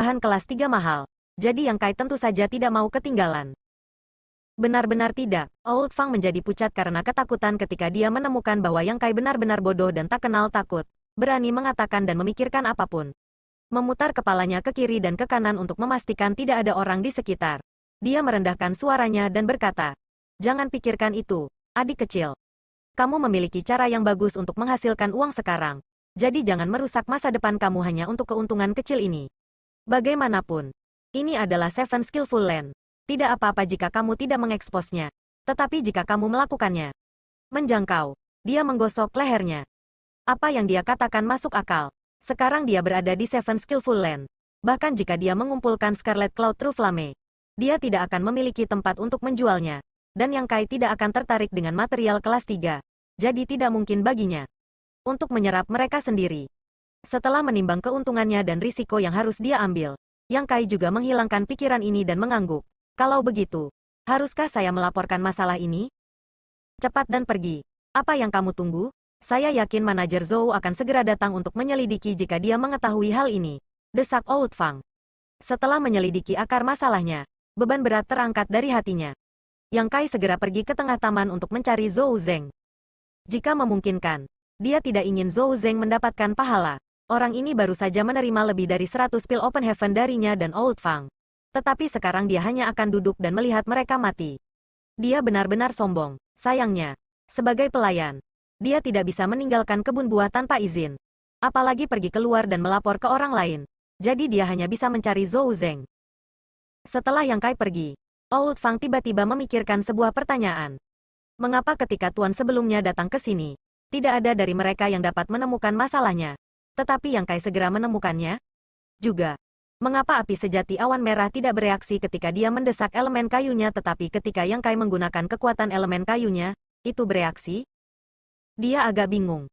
bahan kelas 3 mahal. Jadi Yang Kai tentu saja tidak mau ketinggalan. Benar-benar tidak. Old Fang menjadi pucat karena ketakutan ketika dia menemukan bahwa Yang Kai benar-benar bodoh dan tak kenal takut, berani mengatakan dan memikirkan apapun. Memutar kepalanya ke kiri dan ke kanan untuk memastikan tidak ada orang di sekitar. Dia merendahkan suaranya dan berkata, "Jangan pikirkan itu, adik kecil. Kamu memiliki cara yang bagus untuk menghasilkan uang sekarang. Jadi jangan merusak masa depan kamu hanya untuk keuntungan kecil ini. Bagaimanapun, ini adalah Seven Skillful Land. Tidak apa-apa jika kamu tidak mengeksposnya. Tetapi jika kamu melakukannya." Menjangkau. Dia menggosok lehernya. Apa yang dia katakan masuk akal. Sekarang dia berada di Seven Skillful Land. Bahkan jika dia mengumpulkan Scarlet Cloud True Flame, dia tidak akan memiliki tempat untuk menjualnya. Dan Yang Kai tidak akan tertarik dengan material kelas 3. Jadi tidak mungkin baginya untuk menyerap mereka sendiri. Setelah menimbang keuntungannya dan risiko yang harus dia ambil, Yang Kai juga menghilangkan pikiran ini dan mengangguk. Kalau begitu, haruskah saya melaporkan masalah ini? Cepat dan pergi. Apa yang kamu tunggu? Saya yakin manajer Zhou akan segera datang untuk menyelidiki jika dia mengetahui hal ini. Desak Old Fang. Setelah menyelidiki akar masalahnya, beban berat terangkat dari hatinya. Yang Kai segera pergi ke tengah taman untuk mencari Zhou Zeng. Jika memungkinkan, dia tidak ingin Zhou Zeng mendapatkan pahala. Orang ini baru saja menerima lebih dari 100 pil Open Heaven darinya dan Old Fang. Tetapi sekarang dia hanya akan duduk dan melihat mereka mati. Dia benar-benar sombong. Sayangnya, sebagai pelayan, dia tidak bisa meninggalkan kebun buah tanpa izin. Apalagi pergi keluar dan melapor ke orang lain. Jadi dia hanya bisa mencari Zhou Zeng. Setelah Yang Kai pergi, Old Fang tiba-tiba memikirkan sebuah pertanyaan. Mengapa ketika tuan sebelumnya datang ke sini, tidak ada dari mereka yang dapat menemukan masalahnya? Tetapi Yang Kai segera menemukannya? Juga, mengapa api sejati awan merah tidak bereaksi ketika dia mendesak elemen kayunya tetapi ketika Yang Kai menggunakan kekuatan elemen kayunya, itu bereaksi? Dia agak bingung.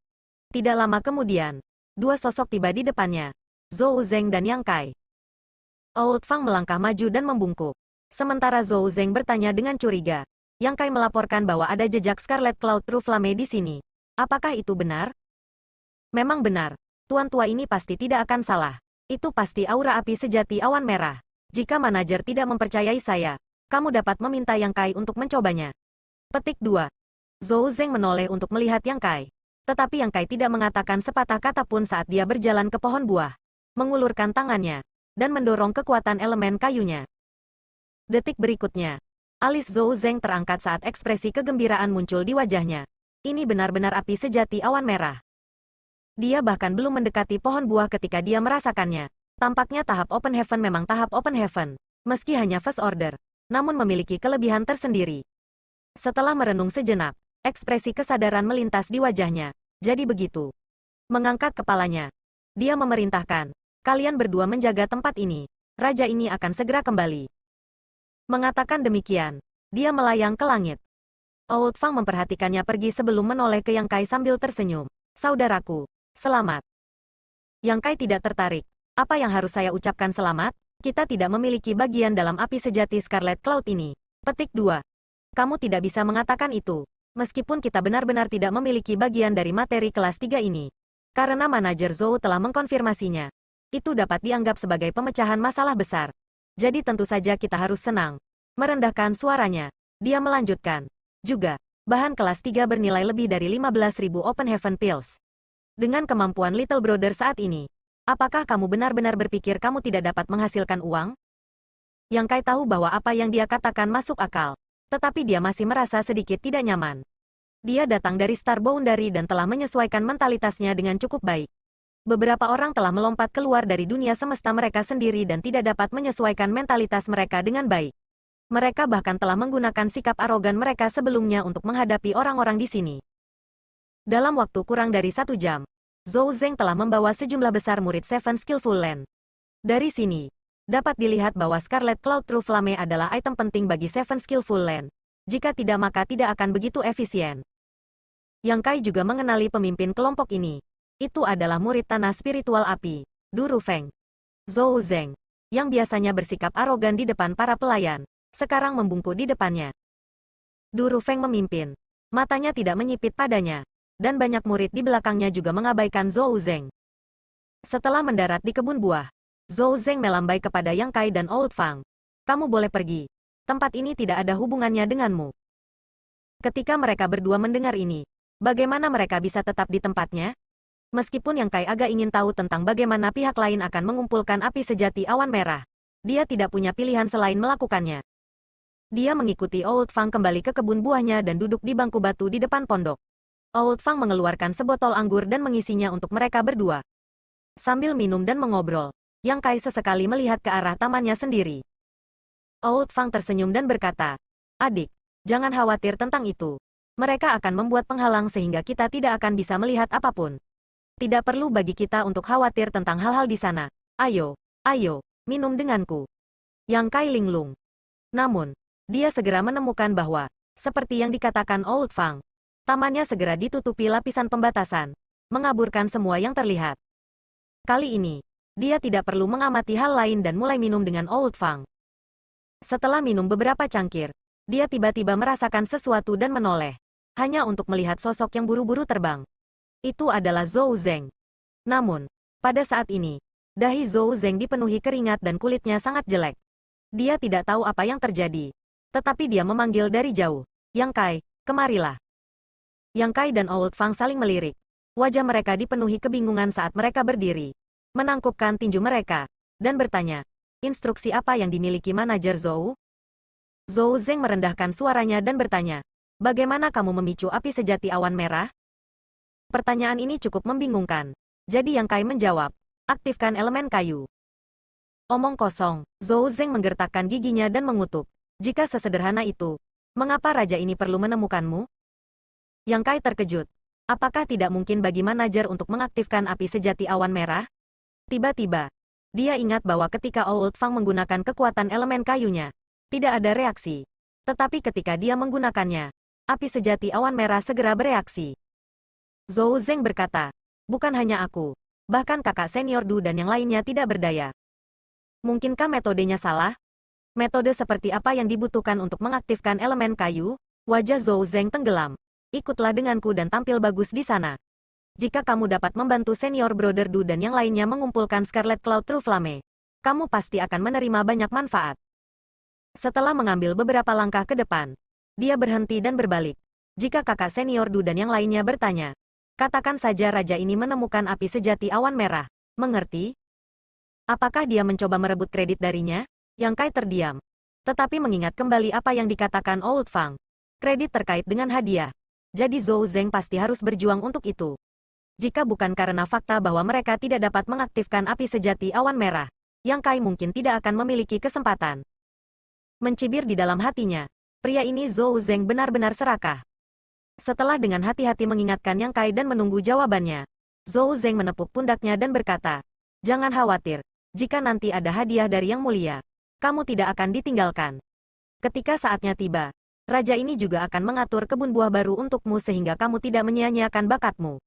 Tidak lama kemudian, dua sosok tiba di depannya, Zhou Zeng dan Yang Kai. Old Fang melangkah maju dan membungkuk. Sementara Zhou Zeng bertanya dengan curiga. Yang Kai melaporkan bahwa ada jejak Scarlet Cloud True Flame di sini. Apakah itu benar? Memang benar. Tuan tua ini pasti tidak akan salah. Itu pasti aura api sejati awan merah. Jika manajer tidak mempercayai saya, kamu dapat meminta Yang Kai untuk mencobanya. Petik 2. Zhou Zeng menoleh untuk melihat Yang Kai. Tetapi Yang Kai tidak mengatakan sepatah kata pun saat dia berjalan ke pohon buah. Mengulurkan tangannya, dan mendorong kekuatan elemen kayunya. Detik berikutnya, alis Zhou Zeng terangkat saat ekspresi kegembiraan muncul di wajahnya. Ini benar-benar api sejati awan merah. Dia bahkan belum mendekati pohon buah ketika dia merasakannya. Tampaknya tahap Open Heaven memang tahap Open Heaven, meski hanya First Order, namun memiliki kelebihan tersendiri. Setelah merenung sejenak, ekspresi kesadaran melintas di wajahnya. Jadi begitu. Mengangkat kepalanya, dia memerintahkan, "Kalian berdua menjaga tempat ini. Raja ini akan segera kembali." Mengatakan demikian, dia melayang ke langit. Old Fang memperhatikannya pergi sebelum menoleh ke Yang Kai sambil tersenyum. "Saudaraku, selamat." Yang Kai tidak tertarik. Apa yang harus saya ucapkan selamat? Kita tidak memiliki bagian dalam api sejati Scarlet Cloud ini. Petik 2. Kamu tidak bisa mengatakan itu. Meskipun kita benar-benar tidak memiliki bagian dari materi kelas 3 ini. Karena manajer Zhou telah mengkonfirmasinya. Itu dapat dianggap sebagai pemecahan masalah besar. Jadi tentu saja kita harus senang. Merendahkan suaranya, dia melanjutkan. Juga, bahan kelas 3 bernilai lebih dari 15.000 Open Heaven Pills. Dengan kemampuan Little Brother saat ini, apakah kamu benar-benar berpikir kamu tidak dapat menghasilkan uang? Yang Kai tahu bahwa apa yang dia katakan masuk akal. Tetapi dia masih merasa sedikit tidak nyaman. Dia datang dari Star Boundary dan telah menyesuaikan mentalitasnya dengan cukup baik. Beberapa orang telah melompat keluar dari dunia semesta mereka sendiri dan tidak dapat menyesuaikan mentalitas mereka dengan baik. Mereka bahkan telah menggunakan sikap arogan mereka sebelumnya untuk menghadapi orang-orang di sini. Dalam waktu kurang dari 1 jam, Zhou Zeng telah membawa sejumlah besar murid Seven Skillful Land. Dari sini, dapat dilihat bahwa Scarlet Cloud True Flame adalah item penting bagi Seven Skillful Land. Jika tidak maka tidak akan begitu efisien. Yang Kai juga mengenali pemimpin kelompok ini. Itu adalah murid tanah spiritual api, Du Rufeng. Zhou Zeng, yang biasanya bersikap arogan di depan para pelayan, sekarang membungkuk di depannya. Du Rufeng memimpin. Matanya tidak menyipit padanya. Dan banyak murid di belakangnya juga mengabaikan Zhou Zeng. Setelah mendarat di kebun buah, Zhou Zeng melambai kepada Yang Kai dan Old Fang. Kamu boleh pergi. Tempat ini tidak ada hubungannya denganmu. Ketika mereka berdua mendengar ini, bagaimana mereka bisa tetap di tempatnya? Meskipun Yang Kai agak ingin tahu tentang bagaimana pihak lain akan mengumpulkan api sejati awan merah, dia tidak punya pilihan selain melakukannya. Dia mengikuti Old Fang kembali ke kebun buahnya dan duduk di bangku batu di depan pondok. Old Fang mengeluarkan sebotol anggur dan mengisinya untuk mereka berdua. Sambil minum dan mengobrol, Yang Kai sesekali melihat ke arah tamannya sendiri. Old Fang tersenyum dan berkata, "Adik, jangan khawatir tentang itu. Mereka akan membuat penghalang sehingga kita tidak akan bisa melihat apapun. Tidak perlu bagi kita untuk khawatir tentang hal-hal di sana. Ayo, ayo, minum denganku." Yang Kai linglung. Namun, dia segera menemukan bahwa, seperti yang dikatakan Old Fang, tamannya segera ditutupi lapisan pembatasan, mengaburkan semua yang terlihat. Kali ini, dia tidak perlu mengamati hal lain dan mulai minum dengan Old Fang. Setelah minum beberapa cangkir, dia tiba-tiba merasakan sesuatu dan menoleh, hanya untuk melihat sosok yang buru-buru terbang. Itu adalah Zhou Zeng. Namun, pada saat ini, dahi Zhou Zeng dipenuhi keringat dan kulitnya sangat jelek. Dia tidak tahu apa yang terjadi, tetapi dia memanggil dari jauh, "Yang Kai, kemarilah." Yang Kai dan Old Fang saling melirik. Wajah mereka dipenuhi kebingungan saat mereka berdiri, menangkupkan tinju mereka, dan bertanya, "Instruksi apa yang dimiliki manajer Zhou?" Zhou Zeng merendahkan suaranya dan bertanya, "Bagaimana kamu memicu api sejati awan merah?" Pertanyaan ini cukup membingungkan. Jadi Yang Kai menjawab, "Aktifkan elemen kayu." Omong kosong, Zhou Zeng menggertakkan giginya dan mengutuk. Jika sesederhana itu, mengapa raja ini perlu menemukanmu? Yang Kai terkejut. Apakah tidak mungkin bagi manajer untuk mengaktifkan api sejati awan merah? Tiba-tiba, dia ingat bahwa ketika Old Fang menggunakan kekuatan elemen kayunya, tidak ada reaksi. Tetapi ketika dia menggunakannya, api sejati awan merah segera bereaksi. Zhou Zeng berkata, "Bukan hanya aku, bahkan kakak senior Du dan yang lainnya tidak berdaya. Mungkinkah metodenya salah? Metode seperti apa yang dibutuhkan untuk mengaktifkan elemen kayu?" Wajah Zhou Zeng tenggelam. "Ikutlah denganku dan tampil bagus di sana. Jika kamu dapat membantu senior Brother Du dan yang lainnya mengumpulkan Scarlet Cloud True Flame, kamu pasti akan menerima banyak manfaat." Setelah mengambil beberapa langkah ke depan, dia berhenti dan berbalik. Jika kakak senior Du dan yang lainnya bertanya, katakan saja raja ini menemukan api sejati awan merah. Mengerti? Apakah dia mencoba merebut kredit darinya? Yang Kai terdiam. Tetapi mengingat kembali apa yang dikatakan Old Fang, kredit terkait dengan hadiah. Jadi Zhou Zeng pasti harus berjuang untuk itu. Jika bukan karena fakta bahwa mereka tidak dapat mengaktifkan api sejati awan merah, Yang Kai mungkin tidak akan memiliki kesempatan. Mencibir di dalam hatinya, pria ini Zhou Zeng benar-benar serakah. Setelah dengan hati-hati mengingatkan Yang Kai dan menunggu jawabannya, Zhou Zeng menepuk pundaknya dan berkata, "Jangan khawatir, jika nanti ada hadiah dari Yang Mulia, kamu tidak akan ditinggalkan. Ketika saatnya tiba, raja ini juga akan mengatur kebun buah baru untukmu sehingga kamu tidak menyia-nyiakan bakatmu."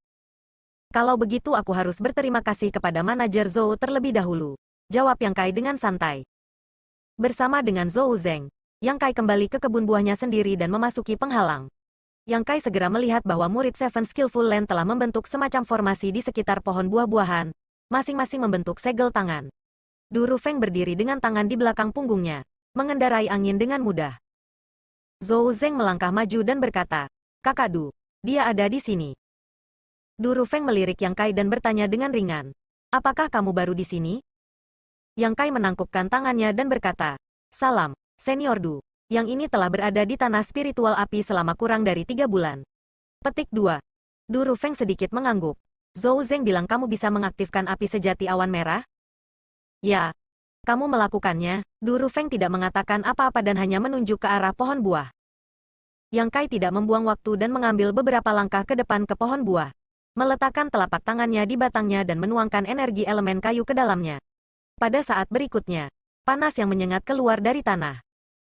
"Kalau begitu aku harus berterima kasih kepada manajer Zhou terlebih dahulu," jawab Yang Kai dengan santai. Bersama dengan Zhou Zeng, Yang Kai kembali ke kebun buahnya sendiri dan memasuki penghalang. Yang Kai segera melihat bahwa murid Seven Skillful Land telah membentuk semacam formasi di sekitar pohon buah-buahan, masing-masing membentuk segel tangan. Du Rufeng berdiri dengan tangan di belakang punggungnya, mengendarai angin dengan mudah. Zhou Zeng melangkah maju dan berkata, "Kakak Du, dia ada di sini." Du Rufeng melirik Yang Kai dan bertanya dengan ringan, "Apakah kamu baru di sini?" Yang Kai menangkupkan tangannya dan berkata, "Salam, Senior Du. Yang ini telah berada di tanah spiritual api selama kurang dari 3 bulan." Petik 2. Du Rufeng sedikit mengangguk. "Zhou Zeng bilang kamu bisa mengaktifkan api sejati awan merah?" "Ya. Kamu melakukannya." Du Rufeng tidak mengatakan apa-apa dan hanya menunjuk ke arah pohon buah. Yang Kai tidak membuang waktu dan mengambil beberapa langkah ke depan ke pohon buah, meletakkan telapak tangannya di batangnya dan menuangkan energi elemen kayu ke dalamnya. Pada saat berikutnya, panas yang menyengat keluar dari tanah.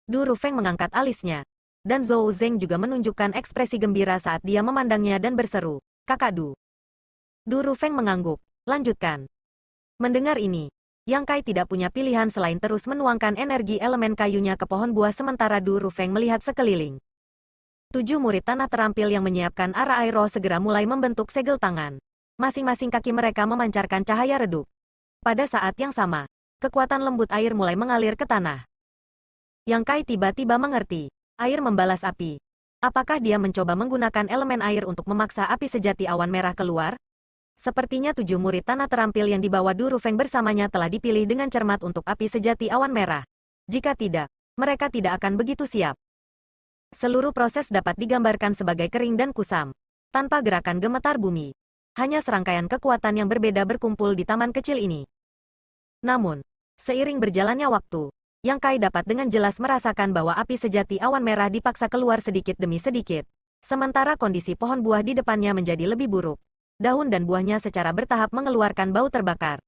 Du Rufeng mengangkat alisnya, dan Zhou Zeng juga menunjukkan ekspresi gembira saat dia memandangnya dan berseru, "Kakak Du." Du Rufeng mengangguk, "Lanjutkan." Mendengar ini, Yang Kai tidak punya pilihan selain terus menuangkan energi elemen kayunya ke pohon buah sementara Du Rufeng melihat sekeliling. 7 murid tanah terampil yang menyiapkan arah air roh segera mulai membentuk segel tangan. Masing-masing kaki mereka memancarkan cahaya redup. Pada saat yang sama, Kekuatan lembut air mulai mengalir ke tanah. Yang Kai tiba-tiba mengerti. Air membalas api. Apakah dia mencoba menggunakan elemen air untuk memaksa api sejati awan merah keluar? Sepertinya 7 murid tanah terampil yang dibawa Du Rufeng bersamanya telah dipilih dengan cermat untuk api sejati awan merah. Jika tidak, mereka tidak akan begitu siap. Seluruh proses dapat digambarkan sebagai kering dan kusam, tanpa gerakan gemetar bumi. Hanya serangkaian kekuatan yang berbeda berkumpul di taman kecil ini. Namun, seiring berjalannya waktu, Yang Kai dapat dengan jelas merasakan bahwa api sejati awan merah dipaksa keluar sedikit demi sedikit. Sementara kondisi pohon buah di depannya menjadi lebih buruk. Daun dan buahnya secara bertahap mengeluarkan bau terbakar.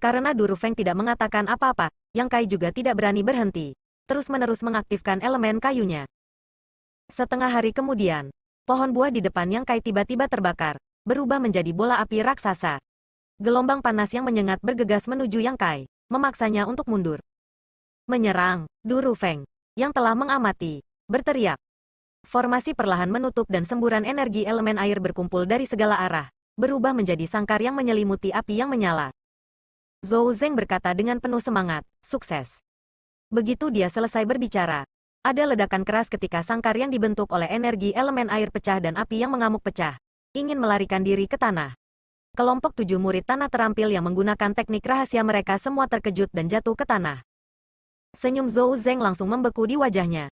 Karena Du Rufeng tidak mengatakan apa-apa, Yang Kai juga tidak berani berhenti. Terus-menerus mengaktifkan elemen kayunya. Setengah hari kemudian, pohon buah di depan Yang Kai tiba-tiba terbakar, berubah menjadi bola api raksasa. Gelombang panas yang menyengat bergegas menuju Yang Kai, memaksanya untuk mundur. Menyerang, Du Rufeng, yang telah mengamati, berteriak. Formasi perlahan menutup dan semburan energi elemen air berkumpul dari segala arah, berubah menjadi sangkar yang menyelimuti api yang menyala. Zhou Zeng berkata dengan penuh semangat, sukses. Begitu dia selesai berbicara, ada ledakan keras ketika sangkar yang dibentuk oleh energi elemen air pecah dan api yang mengamuk pecah. Ingin melarikan diri ke tanah. Kelompok 7 murid tanah terampil yang menggunakan teknik rahasia mereka semua terkejut dan jatuh ke tanah. Senyum Zhou Zeng langsung membeku di wajahnya.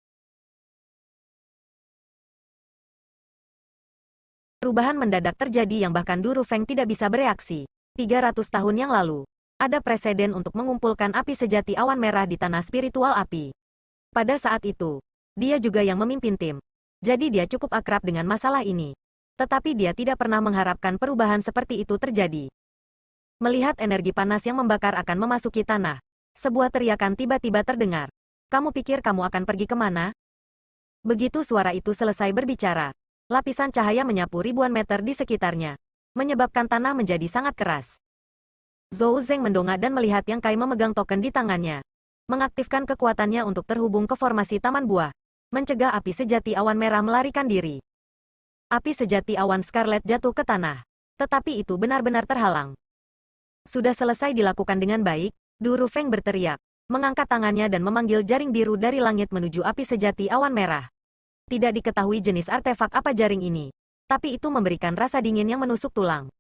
Perubahan mendadak terjadi yang bahkan Du Rufeng tidak bisa bereaksi. 300 tahun yang lalu, ada preseden untuk mengumpulkan api sejati awan merah di tanah spiritual api. Pada saat itu, dia juga yang memimpin tim. Jadi dia cukup akrab dengan masalah ini. Tetapi dia tidak pernah mengharapkan perubahan seperti itu terjadi. Melihat energi panas yang membakar akan memasuki tanah, sebuah teriakan tiba-tiba terdengar. Kamu pikir kamu akan pergi kemana? Begitu suara itu selesai berbicara, lapisan cahaya menyapu ribuan meter di sekitarnya, menyebabkan tanah menjadi sangat keras. Zhou Zeng mendongak dan melihat Yang Kai memegang token di tangannya, mengaktifkan kekuatannya untuk terhubung ke formasi taman buah, mencegah api sejati awan merah melarikan diri. Api sejati awan Scarlet jatuh ke tanah. Tetapi itu benar-benar terhalang. Sudah selesai dilakukan dengan baik, Du Rufeng berteriak, mengangkat tangannya dan memanggil jaring biru dari langit menuju api sejati awan merah. Tidak diketahui jenis artefak apa jaring ini, tapi itu memberikan rasa dingin yang menusuk tulang.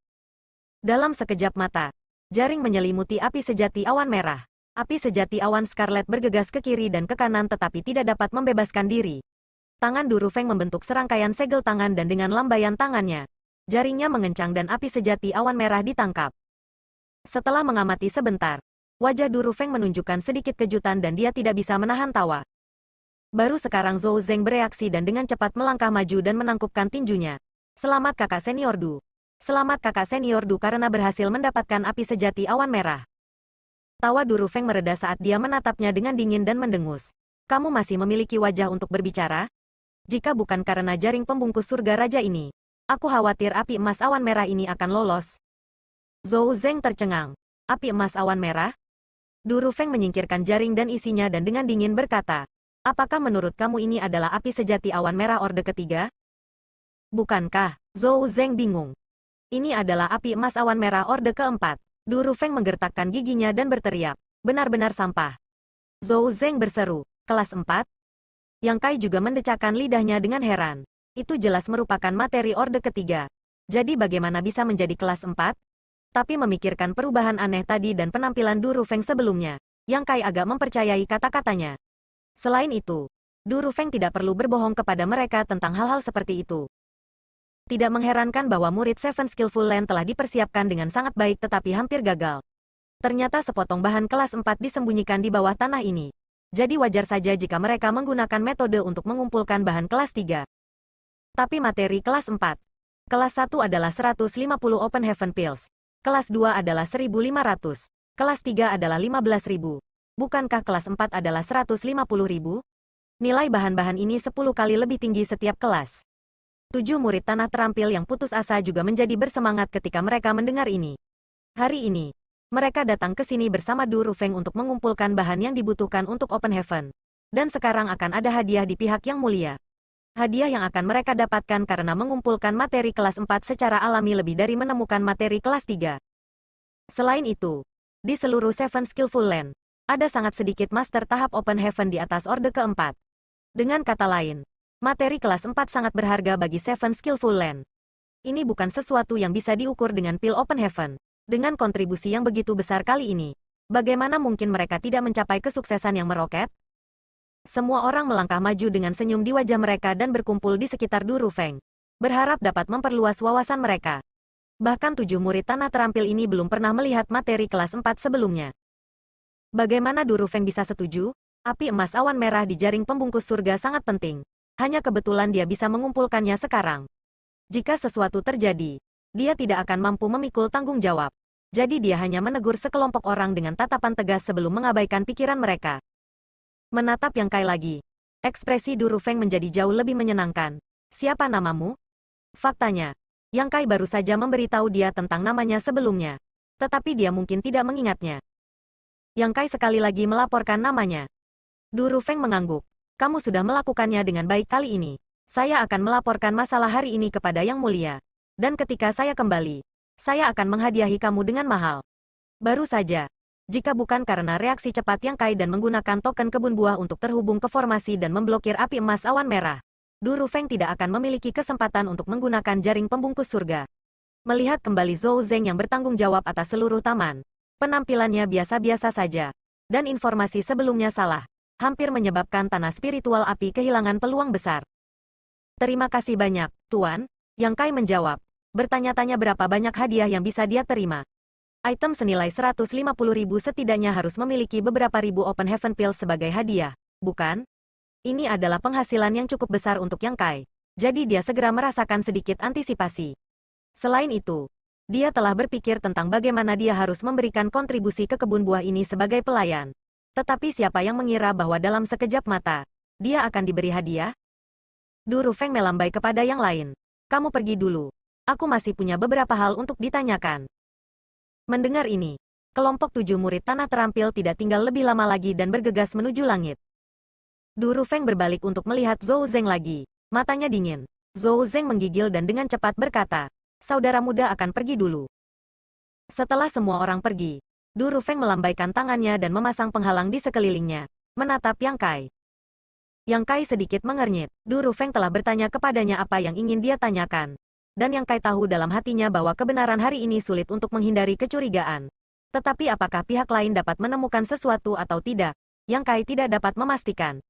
Dalam sekejap mata, jaring menyelimuti api sejati awan merah. Api sejati awan Scarlet bergegas ke kiri dan ke kanan tetapi tidak dapat membebaskan diri. Tangan Du Rufeng membentuk serangkaian segel tangan dan dengan lambaian tangannya, jaringnya mengencang dan api sejati awan merah ditangkap. Setelah mengamati sebentar, wajah Du Rufeng menunjukkan sedikit kejutan dan dia tidak bisa menahan tawa. Baru sekarang Zhou Zeng bereaksi dan dengan cepat melangkah maju dan menangkupkan tinjunya. Selamat kakak senior Du. Selamat kakak senior Du karena berhasil mendapatkan api sejati awan merah. Tawa Du Rufeng mereda saat dia menatapnya dengan dingin dan mendengus. Kamu masih memiliki wajah untuk berbicara? Jika bukan karena jaring pembungkus surga raja ini, aku khawatir api emas awan merah ini akan lolos. Zhou Zeng tercengang. Api emas awan merah? Du Rufeng menyingkirkan jaring dan isinya dan dengan dingin berkata, apakah menurut kamu ini adalah api sejati awan merah orde ketiga? Bukankah? Zhou Zeng bingung. Ini adalah api emas awan merah orde keempat. Du Rufeng menggertakkan giginya dan berteriak, benar-benar sampah. Zhou Zeng berseru, kelas 4? Yang Kai juga mendecakkan lidahnya dengan heran. Itu jelas merupakan materi orde ketiga. Jadi bagaimana bisa menjadi kelas 4? Tapi memikirkan perubahan aneh tadi dan penampilan Du Rufeng sebelumnya, Yang Kai agak mempercayai kata-katanya. Selain itu, Du Rufeng tidak perlu berbohong kepada mereka tentang hal-hal seperti itu. Tidak mengherankan bahwa murid Seven Skillful Land telah dipersiapkan dengan sangat baik tetapi hampir gagal. Ternyata sepotong bahan kelas 4 disembunyikan di bawah tanah ini. Jadi wajar saja jika mereka menggunakan metode untuk mengumpulkan bahan kelas 3. Tapi materi kelas 4. Kelas 1 adalah 150 Open Heaven Pills. Kelas 2 adalah 1.500. Kelas 3 adalah 15.000. Bukankah kelas 4 adalah 150.000? Nilai bahan-bahan ini 10 kali lebih tinggi setiap kelas. 7 murid tanah terampil yang putus asa juga menjadi bersemangat ketika mereka mendengar ini. Hari ini, mereka datang ke sini bersama Du Rufeng untuk mengumpulkan bahan yang dibutuhkan untuk Open Heaven. Dan sekarang akan ada hadiah di pihak yang mulia. Hadiah yang akan mereka dapatkan karena mengumpulkan materi kelas 4 secara alami lebih dari menemukan materi kelas 3. Selain itu, Di seluruh Seven Skillful Land, ada sangat sedikit master tahap Open Heaven di atas Orde keempat. Dengan kata lain, materi kelas 4 sangat berharga bagi Seven Skillful Land. Ini bukan sesuatu yang bisa diukur dengan pil Open Heaven. Dengan kontribusi yang begitu besar kali ini, bagaimana mungkin mereka tidak mencapai kesuksesan yang meroket? Semua orang melangkah maju dengan senyum di wajah mereka dan berkumpul di sekitar Du Rufeng, berharap dapat memperluas wawasan mereka. Bahkan 7 murid tanah terampil ini belum pernah melihat materi kelas 4 sebelumnya. Bagaimana Du Rufeng bisa setuju? Api emas awan merah di jaring pembungkus surga sangat penting. Hanya kebetulan dia bisa mengumpulkannya sekarang. Jika sesuatu terjadi, dia tidak akan mampu memikul tanggung jawab. Jadi dia hanya menegur sekelompok orang dengan tatapan tegas sebelum mengabaikan pikiran mereka. Menatap Yang Kai lagi. Ekspresi Du Rufeng menjadi jauh lebih menyenangkan. Siapa namamu? Faktanya, Yang Kai baru saja memberitahu dia tentang namanya sebelumnya. Tetapi dia mungkin tidak mengingatnya. Yang Kai sekali lagi melaporkan namanya. Du Rufeng mengangguk. Kamu sudah melakukannya dengan baik kali ini. Saya akan melaporkan masalah hari ini kepada Yang Mulia. Dan ketika saya kembali, saya akan menghadiahi kamu dengan mahal. Baru saja, jika bukan karena reaksi cepat Yang Kai dan menggunakan token kebun buah untuk terhubung ke formasi dan memblokir api emas awan merah, Du Rufeng tidak akan memiliki kesempatan untuk menggunakan jaring pembungkus surga. Melihat kembali Zhou Zeng yang bertanggung jawab atas seluruh taman, penampilannya biasa-biasa saja, dan informasi sebelumnya salah, hampir menyebabkan tanah spiritual api kehilangan peluang besar. Terima kasih banyak, Tuan, Yang Kai menjawab, bertanya-tanya berapa banyak hadiah yang bisa dia terima. Item senilai 150.000 setidaknya harus memiliki beberapa ribu Open Heaven Pills sebagai hadiah, bukan? Ini adalah penghasilan yang cukup besar untuk Yang Kai, jadi dia segera merasakan sedikit antisipasi. Selain itu, dia telah berpikir tentang bagaimana dia harus memberikan kontribusi ke kebun buah ini sebagai pelayan. Tetapi siapa yang mengira bahwa dalam sekejap mata, dia akan diberi hadiah? Du Rufeng melambai kepada yang lain. Kamu pergi dulu. Aku masih punya beberapa hal untuk ditanyakan. Mendengar ini, kelompok 7 murid tanah terampil tidak tinggal lebih lama lagi dan bergegas menuju langit. Du Rufeng berbalik untuk melihat Zhou Zeng lagi. Matanya dingin. Zhou Zeng menggigil dan dengan cepat berkata, saudara muda akan pergi dulu. Setelah semua orang pergi, Du Rufeng melambaikan tangannya dan memasang penghalang di sekelilingnya, menatap Yang Kai. Yang Kai sedikit mengernyit. Du Rufeng telah bertanya kepadanya apa yang ingin dia tanyakan. Dan Yang Kai tahu dalam hatinya bahwa kebenaran hari ini sulit untuk menghindari kecurigaan. Tetapi apakah pihak lain dapat menemukan sesuatu atau tidak? Yang Kai tidak dapat memastikan.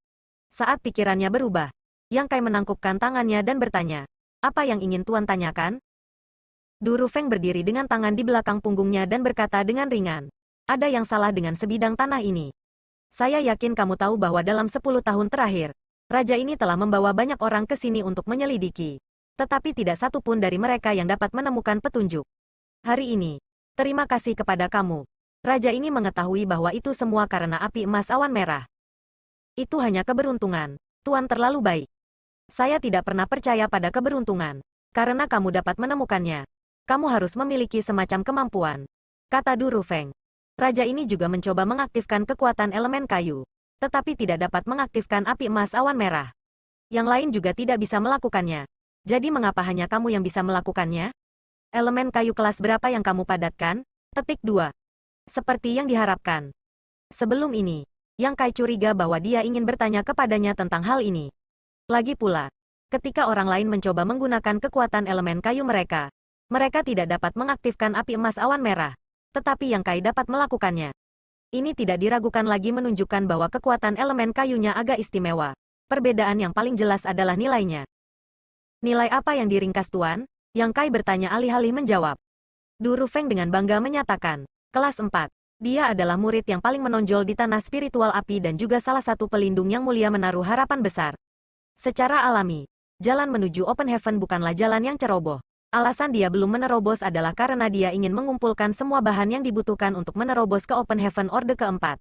Saat pikirannya berubah, Yang Kai menangkupkan tangannya dan bertanya, apa yang ingin Tuan tanyakan? Du Rufeng berdiri dengan tangan di belakang punggungnya dan berkata dengan ringan, ada yang salah dengan sebidang tanah ini. Saya yakin kamu tahu bahwa dalam 10 tahun terakhir, raja ini telah membawa banyak orang ke sini untuk menyelidiki. Tetapi tidak satu pun dari mereka yang dapat menemukan petunjuk. Hari ini, terima kasih kepada kamu. Raja ini mengetahui bahwa itu semua karena api emas awan merah. Itu hanya keberuntungan. Tuan terlalu baik. Saya tidak pernah percaya pada keberuntungan. Karena kamu dapat menemukannya. Kamu harus memiliki semacam kemampuan. Kata Du Rufeng. Raja ini juga mencoba mengaktifkan kekuatan elemen kayu. Tetapi tidak dapat mengaktifkan api emas awan merah. Yang lain juga tidak bisa melakukannya. Jadi mengapa hanya kamu yang bisa melakukannya? Elemen kayu kelas berapa yang kamu padatkan? Petik 2. Seperti yang diharapkan. Sebelum ini, Yang Kai curiga bahwa dia ingin bertanya kepadanya tentang hal ini. Lagi pula, ketika orang lain mencoba menggunakan kekuatan elemen kayu mereka tidak dapat mengaktifkan api emas awan merah. Tetapi Yang Kai dapat melakukannya. Ini tidak diragukan lagi menunjukkan bahwa kekuatan elemen kayunya agak istimewa. Perbedaan yang paling jelas adalah nilainya. Nilai apa yang diringkas Tuan? Yang Kai bertanya alih-alih menjawab. Du Rufeng dengan bangga menyatakan, kelas 4. Dia adalah murid yang paling menonjol di tanah spiritual api dan juga salah satu pelindung yang mulia menaruh harapan besar. Secara alami, jalan menuju Open Heaven bukanlah jalan yang ceroboh. Alasan dia belum menerobos adalah karena dia ingin mengumpulkan semua bahan yang dibutuhkan untuk menerobos ke Open Heaven Orde keempat.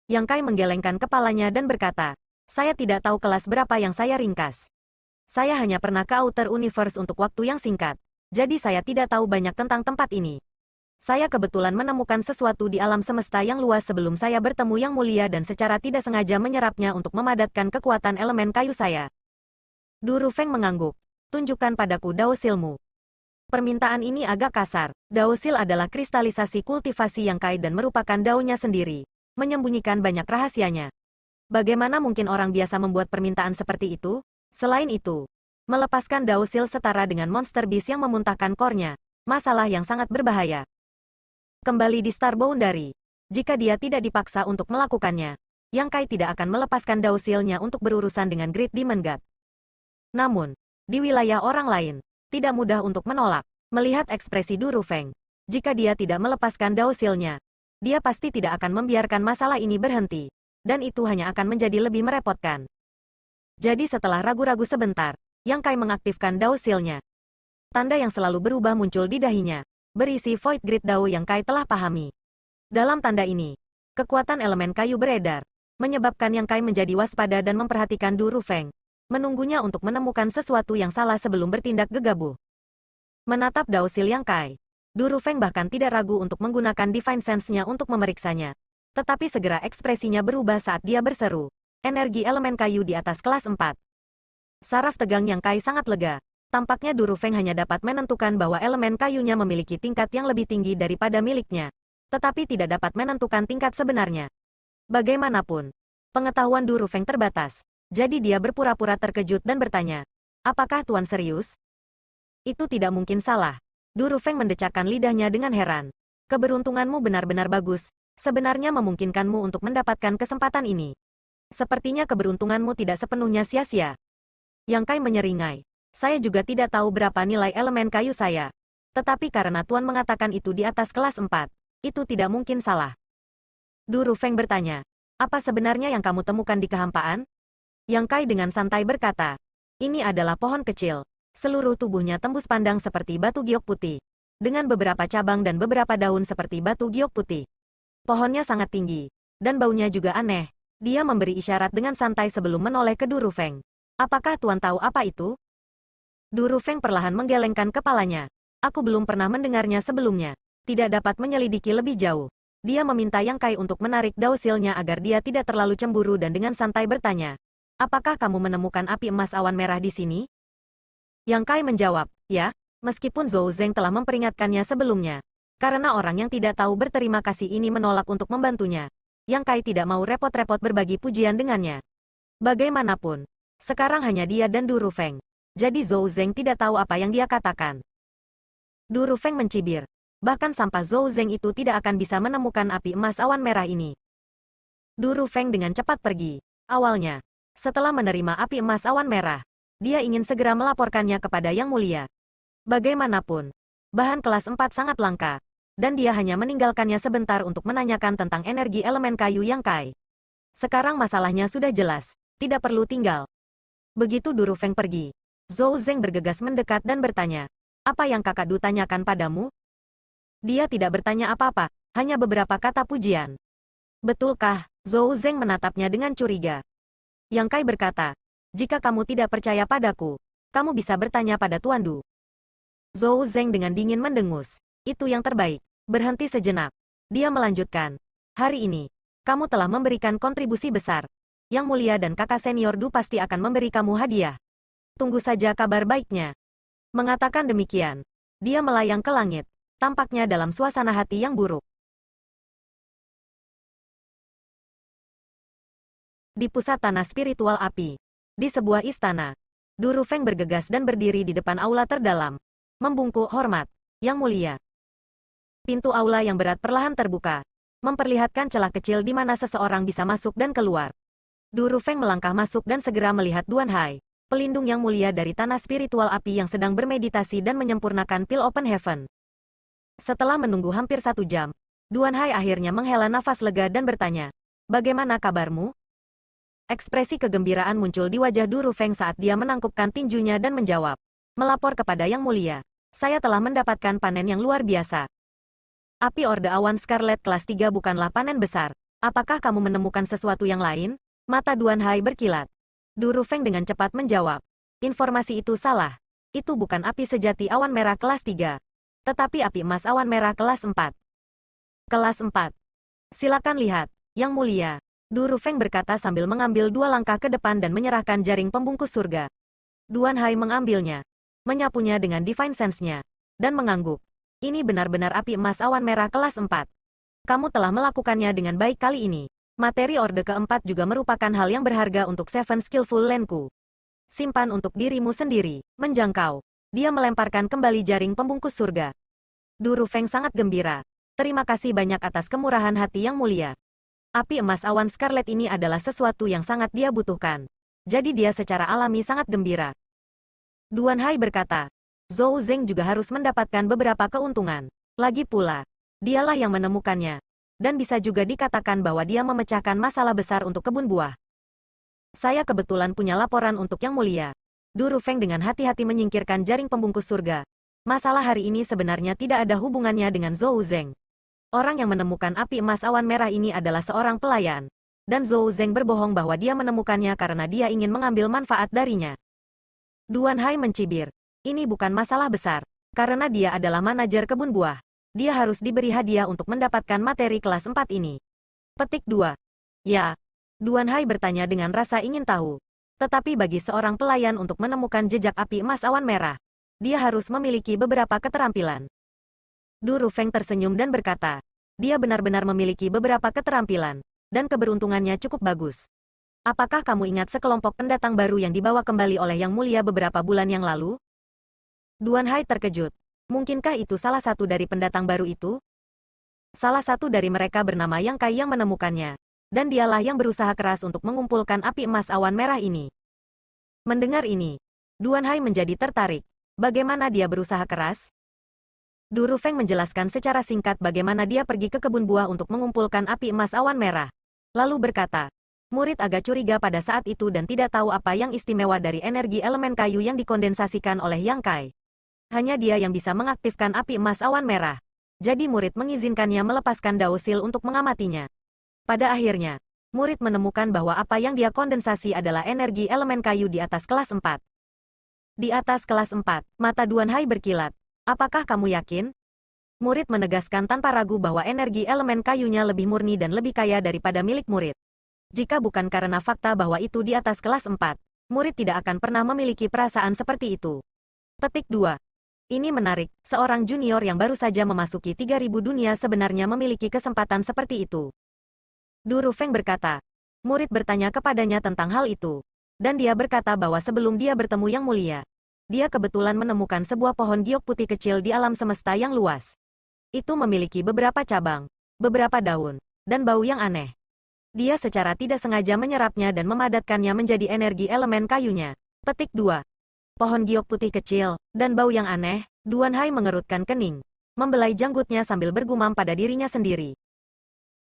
Yang Kai menggelengkan kepalanya dan berkata, saya tidak tahu kelas berapa yang saya ringkas. Saya hanya pernah ke Outer Universe untuk waktu yang singkat, jadi saya tidak tahu banyak tentang tempat ini. Saya kebetulan menemukan sesuatu di alam semesta yang luas sebelum saya bertemu Yang Mulia dan secara tidak sengaja menyerapnya untuk memadatkan kekuatan elemen kayu saya. Du Rufeng mengangguk. Tunjukkan padaku Dao Silmu. Permintaan ini agak kasar. Daosil adalah kristalisasi kultivasi Yang Kai dan merupakan daunnya sendiri, menyembunyikan banyak rahasianya. Bagaimana mungkin orang biasa membuat permintaan seperti itu? Selain itu, melepaskan Daosil setara dengan monster beast yang memuntahkan core-nya, masalah yang sangat berbahaya. Kembali di Star Boundary. Jika dia tidak dipaksa untuk melakukannya, Yang Kai tidak akan melepaskan Daosil-nya untuk berurusan dengan Great Demon God. Namun, di wilayah orang lain, tidak mudah untuk menolak. Melihat ekspresi Du Rufeng, jika dia tidak melepaskan Daosil-nya, dia pasti tidak akan membiarkan masalah ini berhenti. Dan itu hanya akan menjadi lebih merepotkan. Jadi setelah ragu-ragu sebentar, Yang Kai mengaktifkan Daosil-nya. Tanda yang selalu berubah muncul di dahinya, berisi Void Grid Dao yang Kai telah pahami. Dalam tanda ini, kekuatan elemen kayu beredar, menyebabkan Yang Kai menjadi waspada dan memperhatikan Du Rufeng, menunggunya untuk menemukan sesuatu yang salah sebelum bertindak gegabah. Menatap Daosil Yang Kai, Du Rufeng bahkan tidak ragu untuk menggunakan Divine Sense-nya untuk memeriksanya. Tetapi segera ekspresinya berubah saat dia berseru, energi elemen kayu di atas kelas 4. Saraf tegang Yang Kai sangat lega. Tampaknya Du Rufeng hanya dapat menentukan bahwa elemen kayunya memiliki tingkat yang lebih tinggi daripada miliknya, tetapi tidak dapat menentukan tingkat sebenarnya. Bagaimanapun, pengetahuan Du Rufeng terbatas, jadi dia berpura-pura terkejut dan bertanya, apakah Tuan serius? Itu tidak mungkin salah. Du Rufeng mendecakkan lidahnya dengan heran. Keberuntunganmu benar-benar bagus, sebenarnya memungkinkanmu untuk mendapatkan kesempatan ini. Sepertinya keberuntunganmu tidak sepenuhnya sia-sia. Yang Kai menyeringai. Saya juga tidak tahu berapa nilai elemen kayu saya. Tetapi karena Tuan mengatakan itu di atas kelas 4, itu tidak mungkin salah. Du Rufeng bertanya, apa sebenarnya yang kamu temukan di kehampaan? Yang Kai dengan santai berkata, ini adalah pohon kecil. Seluruh tubuhnya tembus pandang seperti batu giok putih. Dengan beberapa cabang dan beberapa daun seperti batu giok putih. Pohonnya sangat tinggi. Dan baunya juga aneh. Dia memberi isyarat dengan santai sebelum menoleh ke Du Rufeng. Apakah Tuan tahu apa itu? Du Rufeng perlahan menggelengkan kepalanya. Aku belum pernah mendengarnya sebelumnya. Tidak dapat menyelidiki lebih jauh. Dia meminta Yang Kai untuk menarik Daosil-nya agar dia tidak terlalu cemburu dan dengan santai bertanya, apakah kamu menemukan api emas awan merah di sini? Yang Kai menjawab, ya, meskipun Zhou Zeng telah memperingatkannya sebelumnya. Karena orang yang tidak tahu berterima kasih ini menolak untuk membantunya. Yang Kai tidak mau repot-repot berbagi pujian dengannya. Bagaimanapun, sekarang hanya dia dan Du Rufeng. Jadi Zhou Zeng tidak tahu apa yang dia katakan. Du Rufeng mencibir. Bahkan sampah Zhou Zeng itu tidak akan bisa menemukan api emas awan merah ini. Du Rufeng dengan cepat pergi. Awalnya, setelah menerima api emas awan merah, dia ingin segera melaporkannya kepada Yang Mulia. Bagaimanapun, bahan kelas 4 sangat langka, dan dia hanya meninggalkannya sebentar untuk menanyakan tentang energi elemen kayu Yang Kai. Sekarang masalahnya sudah jelas, tidak perlu tinggal. Begitu Du Rufeng pergi, Zhou Zeng bergegas mendekat dan bertanya, apa yang kakak Du tanyakan padamu? Dia tidak bertanya apa-apa, hanya beberapa kata pujian. Betulkah? Zhou Zeng menatapnya dengan curiga. Yang Kai berkata, jika kamu tidak percaya padaku, kamu bisa bertanya pada Tuan Du. Zhou Zeng dengan dingin mendengus. Itu yang terbaik. Berhenti sejenak. Dia melanjutkan. Hari ini, kamu telah memberikan kontribusi besar. Yang Mulia dan kakak senior Du pasti akan memberi kamu hadiah. Tunggu saja kabar baiknya. Mengatakan demikian, dia melayang ke langit, tampaknya dalam suasana hati yang buruk. Di pusat tanah spiritual api, di sebuah istana, Du Rufeng bergegas dan berdiri di depan aula terdalam, membungkuk hormat, Yang Mulia. Pintu aula yang berat perlahan terbuka, memperlihatkan celah kecil di mana seseorang bisa masuk dan keluar. Du Rufeng melangkah masuk dan segera melihat Duan Hai, pelindung Yang Mulia dari tanah spiritual api yang sedang bermeditasi dan menyempurnakan pil Open Heaven. Setelah menunggu hampir 1 jam, Duan Hai akhirnya menghela nafas lega dan bertanya, bagaimana kabarmu? Ekspresi kegembiraan muncul di wajah Du Rufeng saat dia menangkupkan tinjunya dan menjawab, melapor kepada Yang Mulia, saya telah mendapatkan panen yang luar biasa. Api Orde Awan Scarlet kelas 3 bukanlah panen besar. Apakah kamu menemukan sesuatu yang lain? Mata Duan Hai berkilat. Du Rufeng dengan cepat menjawab, informasi itu salah. Itu bukan api sejati awan merah kelas 3. Tetapi api emas awan merah kelas 4. Kelas 4. Silakan lihat, Yang Mulia. Du Rufeng berkata sambil mengambil 2 langkah ke depan dan menyerahkan jaring pembungkus surga. Duan Hai mengambilnya, menyapunya dengan Divine Sense-nya. dan mengangguk. Ini benar-benar api emas awan merah kelas 4. Kamu telah melakukannya dengan baik kali ini. Materi Orde keempat juga merupakan hal yang berharga untuk Seven Skillful Landku. Simpan untuk dirimu sendiri. Menjangkau. Dia melemparkan kembali jaring pembungkus surga. Du Rufeng sangat gembira. Terima kasih banyak atas kemurahan hati yang mulia. Api emas awan Scarlet ini adalah sesuatu yang sangat dia butuhkan. Jadi dia secara alami sangat gembira. Duan Hai berkata, Zhou Zeng juga harus mendapatkan beberapa keuntungan. Lagi pula, dialah yang menemukannya. Dan bisa juga dikatakan bahwa dia memecahkan masalah besar untuk kebun buah. Saya kebetulan punya laporan untuk Yang Mulia. Du Rufeng dengan hati-hati menyingkirkan jaring pembungkus surga. Masalah hari ini sebenarnya tidak ada hubungannya dengan Zhou Zeng. Orang yang menemukan api emas awan merah ini adalah seorang pelayan. Dan Zhou Zeng berbohong bahwa dia menemukannya karena dia ingin mengambil manfaat darinya. Duan Hai mencibir. Ini bukan masalah besar. Karena dia adalah manajer kebun buah. Dia harus diberi hadiah untuk mendapatkan materi kelas 4 ini. Petik 2. Ya. Duan Hai bertanya dengan rasa ingin tahu. Tetapi bagi seorang pelayan untuk menemukan jejak api emas awan merah, dia harus memiliki beberapa keterampilan. Du Rufeng tersenyum dan berkata, dia benar-benar memiliki beberapa keterampilan, dan keberuntungannya cukup bagus. Apakah kamu ingat sekelompok pendatang baru yang dibawa kembali oleh Yang Mulia beberapa bulan yang lalu? Duan Hai terkejut. Mungkinkah itu salah satu dari pendatang baru itu? Salah satu dari mereka bernama Yang Kai yang menemukannya, dan dialah yang berusaha keras untuk mengumpulkan api emas awan merah ini. Mendengar ini, Duan Hai menjadi tertarik. Bagaimana dia berusaha keras? Du Rufeng menjelaskan secara singkat bagaimana dia pergi ke kebun buah untuk mengumpulkan api emas awan merah. Lalu berkata, murid agak curiga pada saat itu dan tidak tahu apa yang istimewa dari energi elemen kayu yang dikondensasikan oleh Yang Kai. Hanya dia yang bisa mengaktifkan api emas awan merah. Jadi murid mengizinkannya melepaskan Daosil untuk mengamatinya. Pada akhirnya, murid menemukan bahwa apa yang dia kondensasi adalah energi elemen kayu di atas kelas 4. Di atas kelas 4, mata Duan Hai berkilat. Apakah kamu yakin? Murid menegaskan tanpa ragu bahwa energi elemen kayunya lebih murni dan lebih kaya daripada milik murid. Jika bukan karena fakta bahwa itu di atas kelas 4, murid tidak akan pernah memiliki perasaan seperti itu. Petik 2. Ini menarik, seorang junior yang baru saja memasuki 3000 dunia sebenarnya memiliki kesempatan seperti itu. Du Rufeng berkata. Murid bertanya kepadanya tentang hal itu. Dan dia berkata bahwa sebelum dia bertemu Yang Mulia, dia kebetulan menemukan sebuah pohon giok putih kecil di alam semesta yang luas. Itu memiliki beberapa cabang, beberapa daun, dan bau yang aneh. Dia secara tidak sengaja menyerapnya dan memadatkannya menjadi energi elemen kayunya. Petik 2. Pohon giok putih kecil, dan bau yang aneh, Duan Hai mengerutkan kening, membelai janggutnya sambil bergumam pada dirinya sendiri.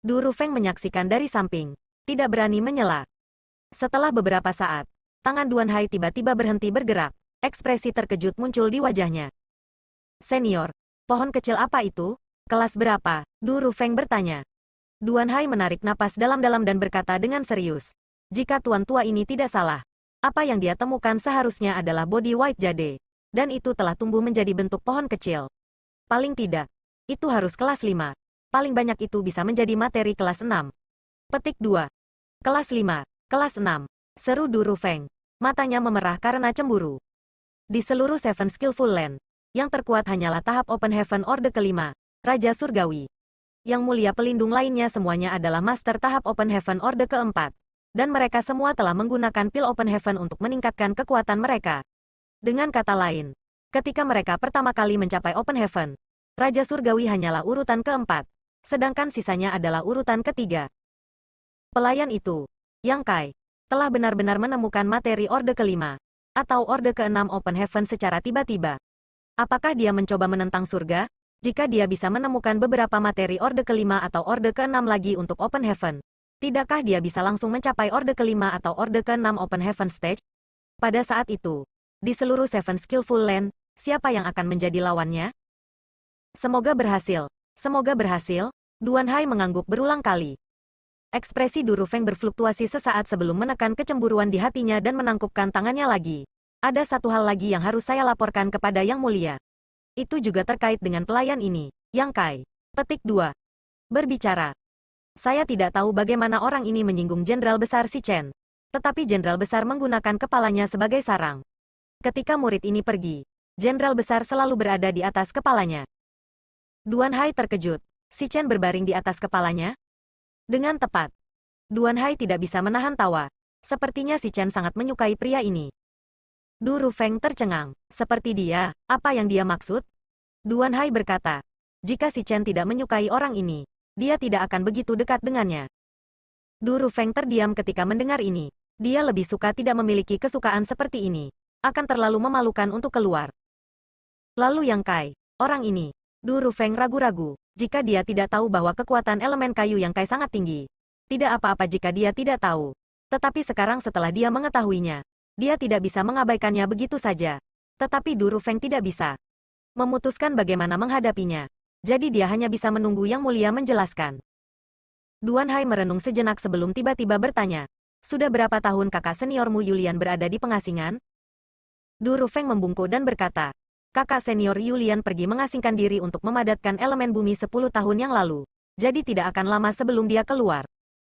Du Rufeng menyaksikan dari samping, tidak berani menyela. Setelah beberapa saat, tangan Duan Hai tiba-tiba berhenti bergerak. Ekspresi terkejut muncul di wajahnya. Senior, pohon kecil apa itu? Kelas berapa? Du Rufeng bertanya. Duan Hai menarik napas dalam-dalam dan berkata dengan serius. Jika tuan tua ini tidak salah, apa yang dia temukan seharusnya adalah body white jade. Dan itu telah tumbuh menjadi bentuk pohon kecil. Paling tidak, itu harus kelas 5. Paling banyak itu bisa menjadi materi kelas 6. Petik 2. Kelas 5, kelas 6. Seru Du Rufeng. Matanya memerah karena cemburu. Di seluruh Seven Skillful Land, yang terkuat hanyalah tahap Open Heaven Orde kelima, Raja Surgawi. Yang Mulia pelindung lainnya semuanya adalah Master tahap Open Heaven Orde keempat. Dan mereka semua telah menggunakan pil Open Heaven untuk meningkatkan kekuatan mereka. Dengan kata lain, ketika mereka pertama kali mencapai Open Heaven, Raja Surgawi hanyalah urutan keempat, sedangkan sisanya adalah urutan ketiga. Pelayan itu, Yang Kai, telah benar-benar menemukan materi Orde kelima, atau Orde ke-6 Open Heaven secara tiba-tiba. Apakah dia mencoba menentang surga? Jika dia bisa menemukan beberapa materi Orde kelima atau Orde ke-6 lagi untuk Open Heaven, tidakkah dia bisa langsung mencapai Orde kelima atau Orde ke-6 Open Heaven Stage? Pada saat itu, di seluruh Seven Skillful Land, siapa yang akan menjadi lawannya? Semoga berhasil. Semoga berhasil. Duan Hai mengangguk berulang kali. Ekspresi Du Rufeng berfluktuasi sesaat sebelum menekan kecemburuan di hatinya dan menangkupkan tangannya lagi. Ada satu hal lagi yang harus saya laporkan kepada Yang Mulia. Itu juga terkait dengan pelayan ini, Yang Kai. Petik 2. Berbicara. Saya tidak tahu bagaimana orang ini menyinggung Jenderal Besar Si Chen. Tetapi Jenderal Besar menggunakan kepalanya sebagai sarang. Ketika murid ini pergi, Jenderal besar selalu berada di atas kepalanya. Duan Hai terkejut. Si Chen berbaring di atas kepalanya? Dengan tepat. Duan Hai tidak bisa menahan tawa. Sepertinya si Chen sangat menyukai pria ini. Du Rufeng tercengang. Seperti dia, apa yang dia maksud? Duan Hai berkata, jika si Chen tidak menyukai orang ini, dia tidak akan begitu dekat dengannya. Du Rufeng terdiam ketika mendengar ini. Dia lebih suka tidak memiliki kesukaan seperti ini. Akan terlalu memalukan untuk keluar. Lalu Yang Kai, orang ini. Du Rufeng ragu-ragu. Jika dia tidak tahu bahwa kekuatan elemen kayu Yang Kai sangat tinggi. Tidak apa-apa jika dia tidak tahu. Tetapi sekarang setelah dia mengetahuinya, dia tidak bisa mengabaikannya begitu saja. Tetapi Du Rufeng tidak bisa memutuskan bagaimana menghadapinya. Jadi dia hanya bisa menunggu Yang Mulia menjelaskan. Duan Hai merenung sejenak sebelum tiba-tiba bertanya, sudah berapa tahun kakak seniormu Yulian berada di pengasingan? Du Rufeng membungkuk dan berkata, kakak senior Yulian pergi mengasingkan diri untuk memadatkan elemen bumi 10 tahun yang lalu. Jadi tidak akan lama sebelum dia keluar.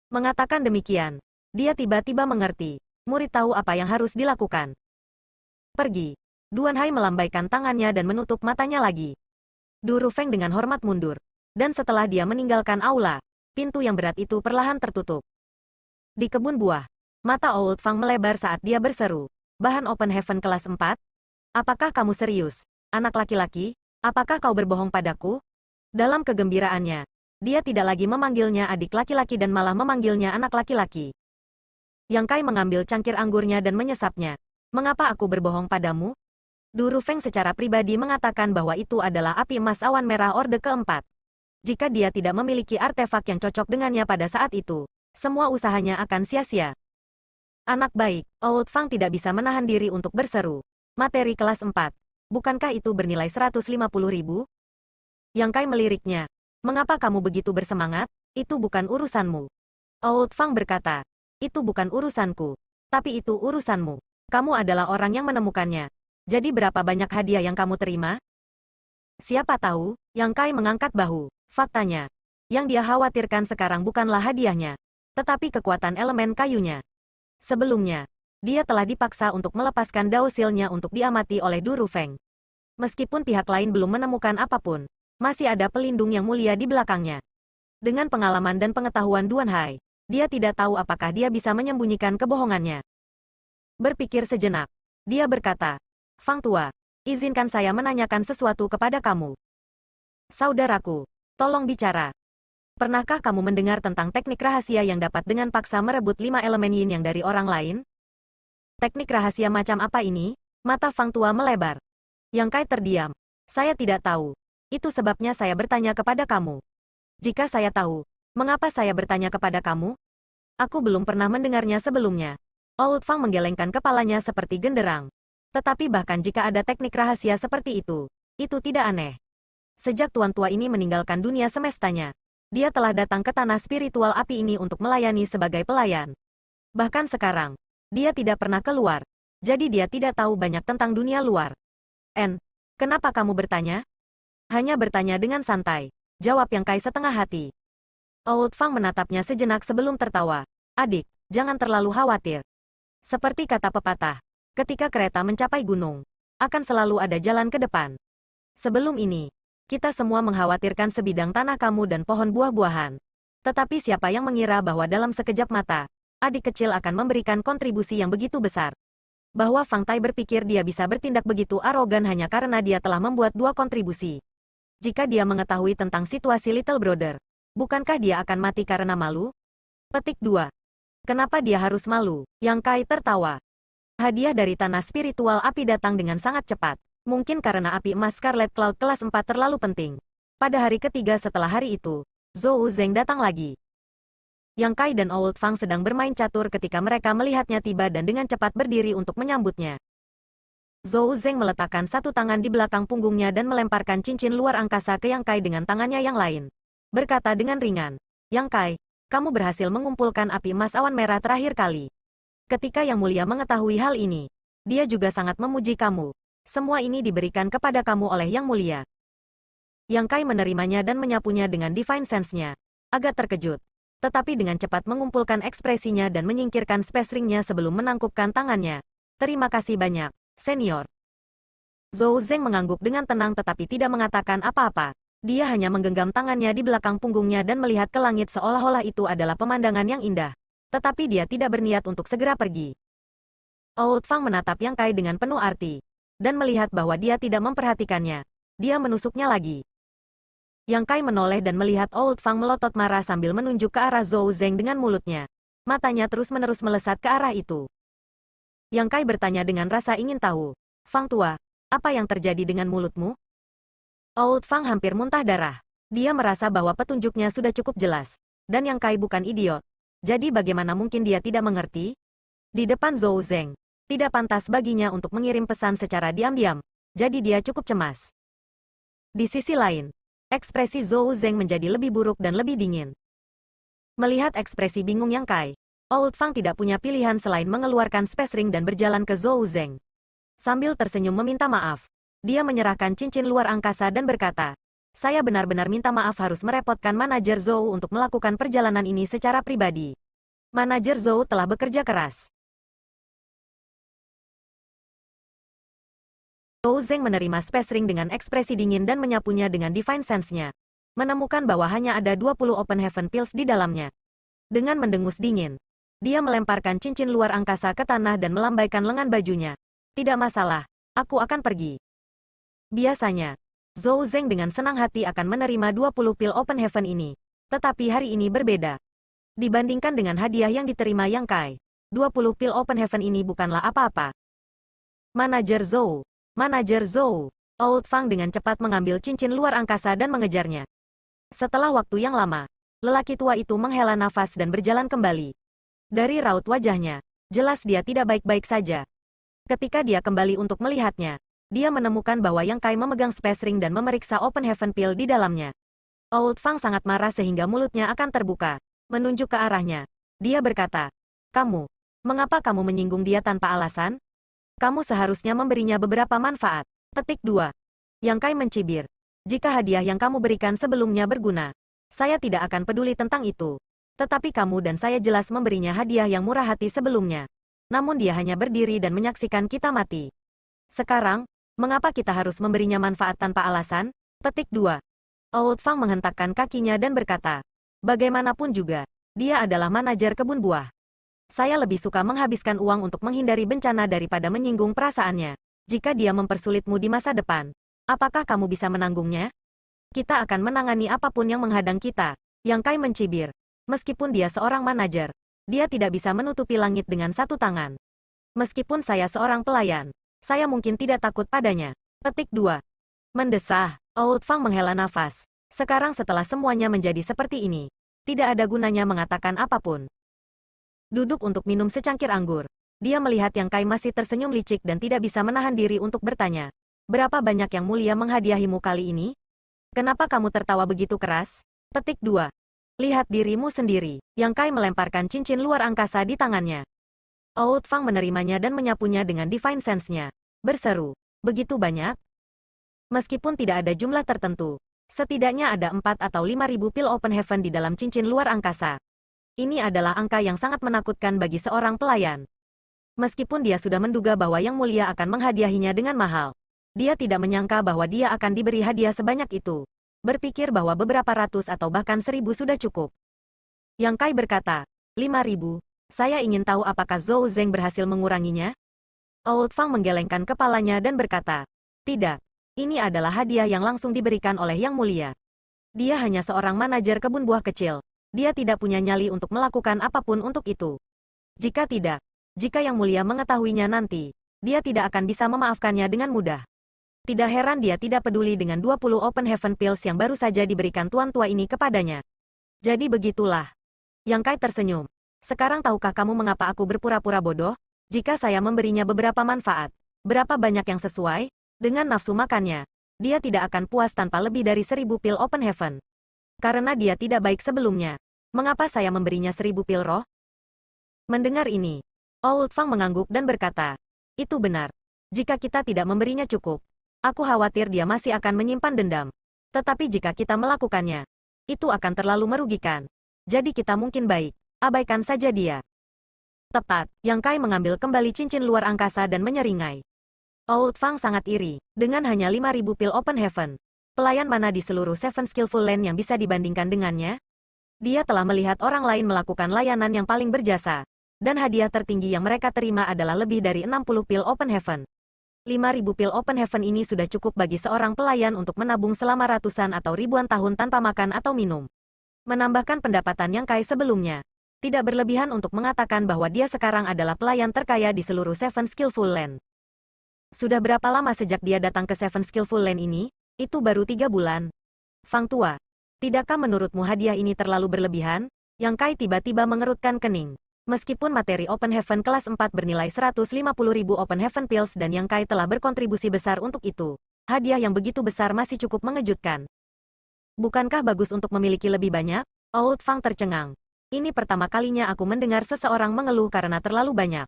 Mengatakan demikian, dia tiba-tiba mengerti. Murid tahu apa yang harus dilakukan. Pergi. Duan Hai melambaikan tangannya dan menutup matanya lagi. Du Rufeng dengan hormat mundur. Dan setelah dia meninggalkan aula, pintu yang berat itu perlahan tertutup. Di kebun buah, mata Old Fang melebar saat dia berseru. Bahan Open Heaven kelas 4? Apakah kamu serius? Anak laki-laki, apakah kau berbohong padaku? Dalam kegembiraannya, dia tidak lagi memanggilnya adik laki-laki dan malah memanggilnya anak laki-laki. Yang Kai mengambil cangkir anggurnya dan menyesapnya. Mengapa aku berbohong padamu? Du Rufeng secara pribadi mengatakan bahwa itu adalah api emas awan merah Orde keempat. Jika dia tidak memiliki artefak yang cocok dengannya pada saat itu, semua usahanya akan sia-sia. Anak baik, Old Fang tidak bisa menahan diri untuk berseru. Materi kelas 4. Bukankah itu bernilai 150.000? Yang Kai meliriknya. Mengapa kamu begitu bersemangat? Itu bukan urusanmu. Old Fang berkata. Itu bukan urusanku. Tapi itu urusanmu. Kamu adalah orang yang menemukannya. Jadi berapa banyak hadiah yang kamu terima? Siapa tahu, Yang Kai mengangkat bahu. Faktanya, yang dia khawatirkan sekarang bukanlah hadiahnya, tetapi kekuatan elemen kayunya. Sebelumnya, dia telah dipaksa untuk melepaskan Dao Seal-nya untuk diamati oleh Du Rufeng. Meskipun pihak lain belum menemukan apapun, masih ada pelindung yang mulia di belakangnya. Dengan pengalaman dan pengetahuan Duan Hai, dia tidak tahu apakah dia bisa menyembunyikan kebohongannya. Berpikir sejenak, dia berkata, Fang Tua, izinkan saya menanyakan sesuatu kepada kamu. Saudaraku, tolong bicara. Pernahkah kamu mendengar tentang teknik rahasia yang dapat dengan paksa merebut 5 elemen yin yang dari orang lain? Teknik rahasia macam apa ini? Mata Fang Tua melebar. Yang Kai terdiam. Saya tidak tahu. Itu sebabnya saya bertanya kepada kamu. Jika saya tahu, mengapa saya bertanya kepada kamu? Aku belum pernah mendengarnya sebelumnya. Old Fang menggelengkan kepalanya seperti genderang. Tetapi bahkan jika ada teknik rahasia seperti itu tidak aneh. Sejak tuan tua ini meninggalkan dunia semestanya, dia telah datang ke tanah spiritual api ini untuk melayani sebagai pelayan. Bahkan sekarang, dia tidak pernah keluar. Jadi dia tidak tahu banyak tentang dunia luar. Kenapa kamu bertanya? Hanya bertanya dengan santai. Jawab Yang Kai setengah hati. Old Fang menatapnya sejenak sebelum tertawa. Adik, jangan terlalu khawatir. Seperti kata pepatah, ketika kereta mencapai gunung, akan selalu ada jalan ke depan. Sebelum ini, kita semua mengkhawatirkan sebidang tanah kamu dan pohon buah-buahan. Tetapi siapa yang mengira bahwa dalam sekejap mata, adik kecil akan memberikan kontribusi yang begitu besar. Bahwa Fang Tai berpikir dia bisa bertindak begitu arogan hanya karena dia telah membuat 2 kontribusi. Jika dia mengetahui tentang situasi Little Brother, bukankah dia akan mati karena malu? Petik 2. Kenapa dia harus malu? Yang Kai tertawa. Hadiah dari tanah spiritual api datang dengan sangat cepat. Mungkin karena api emas Scarlet Cloud kelas 4 terlalu penting. Pada hari ketiga setelah hari itu, Zhou Zeng datang lagi. Yang Kai dan Old Fang sedang bermain catur ketika mereka melihatnya tiba dan dengan cepat berdiri untuk menyambutnya. Zhou Zeng meletakkan satu tangan di belakang punggungnya dan melemparkan cincin luar angkasa ke Yang Kai dengan tangannya yang lain. Berkata dengan ringan, Yang Kai, kamu berhasil mengumpulkan api emas awan merah terakhir kali. Ketika Yang Mulia mengetahui hal ini, dia juga sangat memuji kamu. Semua ini diberikan kepada kamu oleh Yang Mulia. Yang Kai menerimanya dan menyapunya dengan Divine Sense-nya. Agak terkejut. Tetapi dengan cepat mengumpulkan ekspresinya dan menyingkirkan space ring-nya sebelum menangkupkan tangannya. Terima kasih banyak, senior. Zhou Zeng mengangguk dengan tenang tetapi tidak mengatakan apa-apa. Dia hanya menggenggam tangannya di belakang punggungnya dan melihat ke langit seolah-olah itu adalah pemandangan yang indah. Tetapi dia tidak berniat untuk segera pergi. Old Fang menatap Yang Kai dengan penuh arti. Dan melihat bahwa dia tidak memperhatikannya. Dia menusuknya lagi. Yang Kai menoleh dan melihat Old Fang melotot marah sambil menunjuk ke arah Zhou Zeng dengan mulutnya. Matanya terus-menerus melesat ke arah itu. Yang Kai bertanya dengan rasa ingin tahu. Fang tua, apa yang terjadi dengan mulutmu? Old Fang hampir muntah darah. Dia merasa bahwa petunjuknya sudah cukup jelas. Dan Yang Kai bukan idiot. Jadi bagaimana mungkin dia tidak mengerti? Di depan Zhou Zeng. Tidak pantas baginya untuk mengirim pesan secara diam-diam. Jadi dia cukup cemas. Di sisi lain, ekspresi Zhou Zeng menjadi lebih buruk dan lebih dingin. Melihat ekspresi bingung Yang Kai, Old Fang tidak punya pilihan selain mengeluarkan space ring dan berjalan ke Zhou Zeng. Sambil tersenyum meminta maaf, dia menyerahkan cincin luar angkasa dan berkata, "Saya benar-benar minta maaf harus merepotkan manajer Zhou untuk melakukan perjalanan ini secara pribadi." Manajer Zhou telah bekerja keras. Zhou Zeng menerima space ring dengan ekspresi dingin dan menyapunya dengan divine sense-nya. Menemukan bahwa hanya ada 20 open heaven pills di dalamnya. Dengan mendengus dingin, dia melemparkan cincin luar angkasa ke tanah dan melambaikan lengan bajunya. "Tidak masalah, aku akan pergi." Biasanya, Zhou Zeng dengan senang hati akan menerima 20 pil open heaven ini. Tetapi hari ini berbeda. Dibandingkan dengan hadiah yang diterima Yang Kai, 20 pil open heaven ini bukanlah apa-apa. Manajer Zhou. Manajer Zhou. Old Fang dengan cepat mengambil cincin luar angkasa dan mengejarnya. Setelah waktu yang lama, lelaki tua itu menghela nafas dan berjalan kembali. Dari raut wajahnya, jelas dia tidak baik-baik saja. Ketika dia kembali untuk melihatnya, dia menemukan bahwa Yang Kai memegang space ring dan memeriksa open heaven pill di dalamnya. Old Fang sangat marah sehingga mulutnya akan terbuka. Menunjuk ke arahnya. Dia berkata, "Kamu, mengapa kamu menyinggung dia tanpa alasan? Kamu seharusnya memberinya beberapa manfaat." Petik 2. Yang Kai mencibir. "Jika hadiah yang kamu berikan sebelumnya berguna, saya tidak akan peduli tentang itu. Tetapi kamu dan saya jelas memberinya hadiah yang murah hati sebelumnya. Namun dia hanya berdiri dan menyaksikan kita mati. Sekarang, mengapa kita harus memberinya manfaat tanpa alasan?" Petik 2. Old Fang menghentakkan kakinya dan berkata, "Bagaimanapun juga, dia adalah manajer kebun buah. Saya lebih suka menghabiskan uang untuk menghindari bencana daripada menyinggung perasaannya. Jika dia mempersulitmu di masa depan, apakah kamu bisa menanggungnya? Kita akan menangani apapun yang menghadang kita." Yang Kai mencibir. Meskipun dia seorang manajer, dia tidak bisa menutupi langit dengan satu tangan. "Meskipun saya seorang pelayan, saya mungkin tidak takut padanya." Petik 2. Mendesah, Old Fang menghela nafas. Sekarang setelah semuanya menjadi seperti ini, tidak ada gunanya mengatakan apapun. Duduk untuk minum secangkir anggur. Dia melihat Yang Kai masih tersenyum licik dan tidak bisa menahan diri untuk bertanya, "Berapa banyak Yang Mulia menghadiahimu kali ini? Kenapa kamu tertawa begitu keras?" Petik 2. "Lihat dirimu sendiri." Yang Kai melemparkan cincin luar angkasa di tangannya. Old Fang menerimanya dan menyapunya dengan divine sense-nya. Berseru, "Begitu banyak?" Meskipun tidak ada jumlah tertentu, setidaknya ada 4 atau 5.000 pil open heaven di dalam cincin luar angkasa. Ini adalah angka yang sangat menakutkan bagi seorang pelayan. Meskipun dia sudah menduga bahwa Yang Mulia akan menghadiahinya dengan mahal, dia tidak menyangka bahwa dia akan diberi hadiah sebanyak itu. Berpikir bahwa beberapa ratus atau bahkan 1.000 sudah cukup. Yang Kai berkata, 5.000. Saya ingin tahu apakah Zhou Zeng berhasil menguranginya? Old Fang menggelengkan kepalanya dan berkata, "Tidak. Ini adalah hadiah yang langsung diberikan oleh Yang Mulia. Dia hanya seorang manajer kebun buah kecil. Dia tidak punya nyali untuk melakukan apapun untuk itu. Jika tidak, jika Yang Mulia mengetahuinya nanti, dia tidak akan bisa memaafkannya dengan mudah." Tidak heran dia tidak peduli dengan 20 open heaven pills yang baru saja diberikan tuan tua ini kepadanya. "Jadi begitulah." Yang Kai tersenyum. "Sekarang tahukah kamu mengapa aku berpura-pura bodoh? Jika saya memberinya beberapa manfaat, berapa banyak yang sesuai dengan nafsu makannya, dia tidak akan puas tanpa lebih dari 1.000 pil open heaven. Karena dia tidak baik sebelumnya, mengapa saya memberinya 1.000 pil roh?" Mendengar ini, Old Fang mengangguk dan berkata, "Itu benar. Jika kita tidak memberinya cukup, aku khawatir dia masih akan menyimpan dendam. Tetapi jika kita melakukannya, itu akan terlalu merugikan. Jadi kita mungkin baik, abaikan saja dia." Tepat, Yang Kai mengambil kembali cincin luar angkasa dan menyeringai. Old Fang sangat iri. Dengan hanya 5.000 pil Open Heaven, pelayan mana di seluruh Seven Skillful Land yang bisa dibandingkan dengannya? Dia telah melihat orang lain melakukan layanan yang paling berjasa. Dan hadiah tertinggi yang mereka terima adalah lebih dari 60 pil Open Heaven. 5.000 pil Open Heaven ini sudah cukup bagi seorang pelayan untuk menabung selama ratusan atau ribuan tahun tanpa makan atau minum. Menambahkan pendapatan Yang Kai sebelumnya. Tidak berlebihan untuk mengatakan bahwa dia sekarang adalah pelayan terkaya di seluruh Seven Skillful Land. Sudah berapa lama sejak dia datang ke Seven Skillful Land ini? Itu baru 3 bulan. Fang tua, tidakkah menurutmu hadiah ini terlalu berlebihan? Yang Kai tiba-tiba mengerutkan kening. Meskipun materi Open Heaven kelas 4 bernilai 150.000 Open Heaven Pills dan Yang Kai telah berkontribusi besar untuk itu, hadiah yang begitu besar masih cukup mengejutkan. Bukankah bagus untuk memiliki lebih banyak? Old Fang tercengang. Ini pertama kalinya aku mendengar seseorang mengeluh karena terlalu banyak.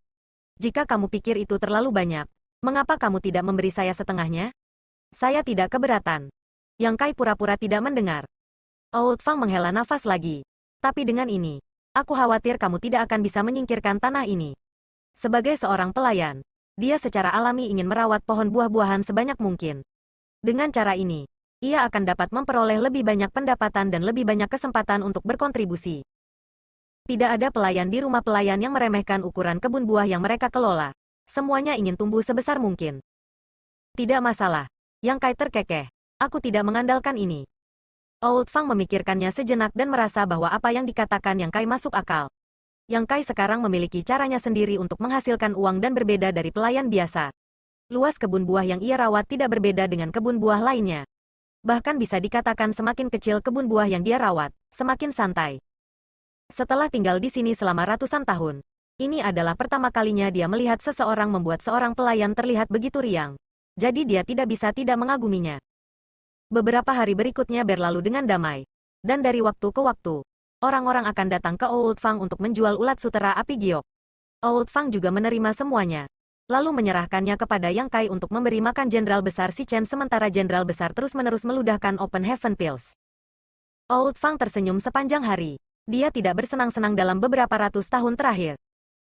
Jika kamu pikir itu terlalu banyak, mengapa kamu tidak memberi saya setengahnya? Saya tidak keberatan. Yang Kai pura-pura tidak mendengar. Old Fang menghela nafas lagi. Tapi dengan ini, aku khawatir kamu tidak akan bisa menyingkirkan tanah ini. Sebagai seorang pelayan, dia secara alami ingin merawat pohon buah-buahan sebanyak mungkin. Dengan cara ini, ia akan dapat memperoleh lebih banyak pendapatan dan lebih banyak kesempatan untuk berkontribusi. Tidak ada pelayan di rumah pelayan yang meremehkan ukuran kebun buah yang mereka kelola. Semuanya ingin tumbuh sebesar mungkin. Tidak masalah. Yang Kai terkekeh. Aku tidak mengandalkan ini. Old Fang memikirkannya sejenak dan merasa bahwa apa yang dikatakan Yang Kai masuk akal. Yang Kai sekarang memiliki caranya sendiri untuk menghasilkan uang dan berbeda dari pelayan biasa. Luas kebun buah yang ia rawat tidak berbeda dengan kebun buah lainnya. Bahkan bisa dikatakan semakin kecil kebun buah yang dia rawat, semakin santai. Setelah tinggal di sini selama ratusan tahun, ini adalah pertama kalinya dia melihat seseorang membuat seorang pelayan terlihat begitu riang. Jadi dia tidak bisa tidak mengaguminya. Beberapa hari berikutnya berlalu dengan damai. Dan dari waktu ke waktu, orang-orang akan datang ke Old Fang untuk menjual ulat sutera api giok. Old Fang juga menerima semuanya. Lalu menyerahkannya kepada Yang Kai untuk memberi makan Jenderal Besar Si Chen sementara Jenderal Besar terus-menerus meludahkan Open Heaven Pills. Old Fang tersenyum sepanjang hari. Dia tidak bersenang-senang dalam beberapa ratus tahun terakhir.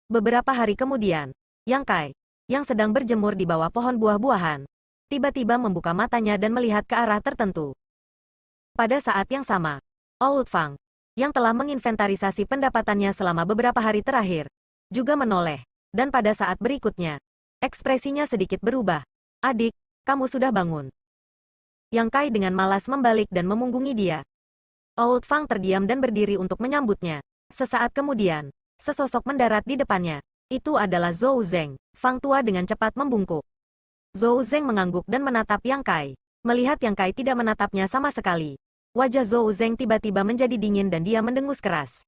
Beberapa hari kemudian, Yang Kai, yang sedang berjemur di bawah pohon buah-buahan, tiba-tiba membuka matanya dan melihat ke arah tertentu. Pada saat yang sama, Old Fang, yang telah menginventarisasi pendapatannya selama beberapa hari terakhir, juga menoleh, dan pada saat berikutnya, ekspresinya sedikit berubah. Adik, kamu sudah bangun. Yang Kai dengan malas membalik dan memunggungi dia. Old Fang terdiam dan berdiri untuk menyambutnya. Sesaat kemudian, sesosok mendarat di depannya. Itu adalah Zhou Zeng. Fang tua dengan cepat membungkuk. Zhou Zeng mengangguk dan menatap Yang Kai. Melihat Yang Kai tidak menatapnya sama sekali, wajah Zhou Zeng tiba-tiba menjadi dingin dan dia mendengus keras.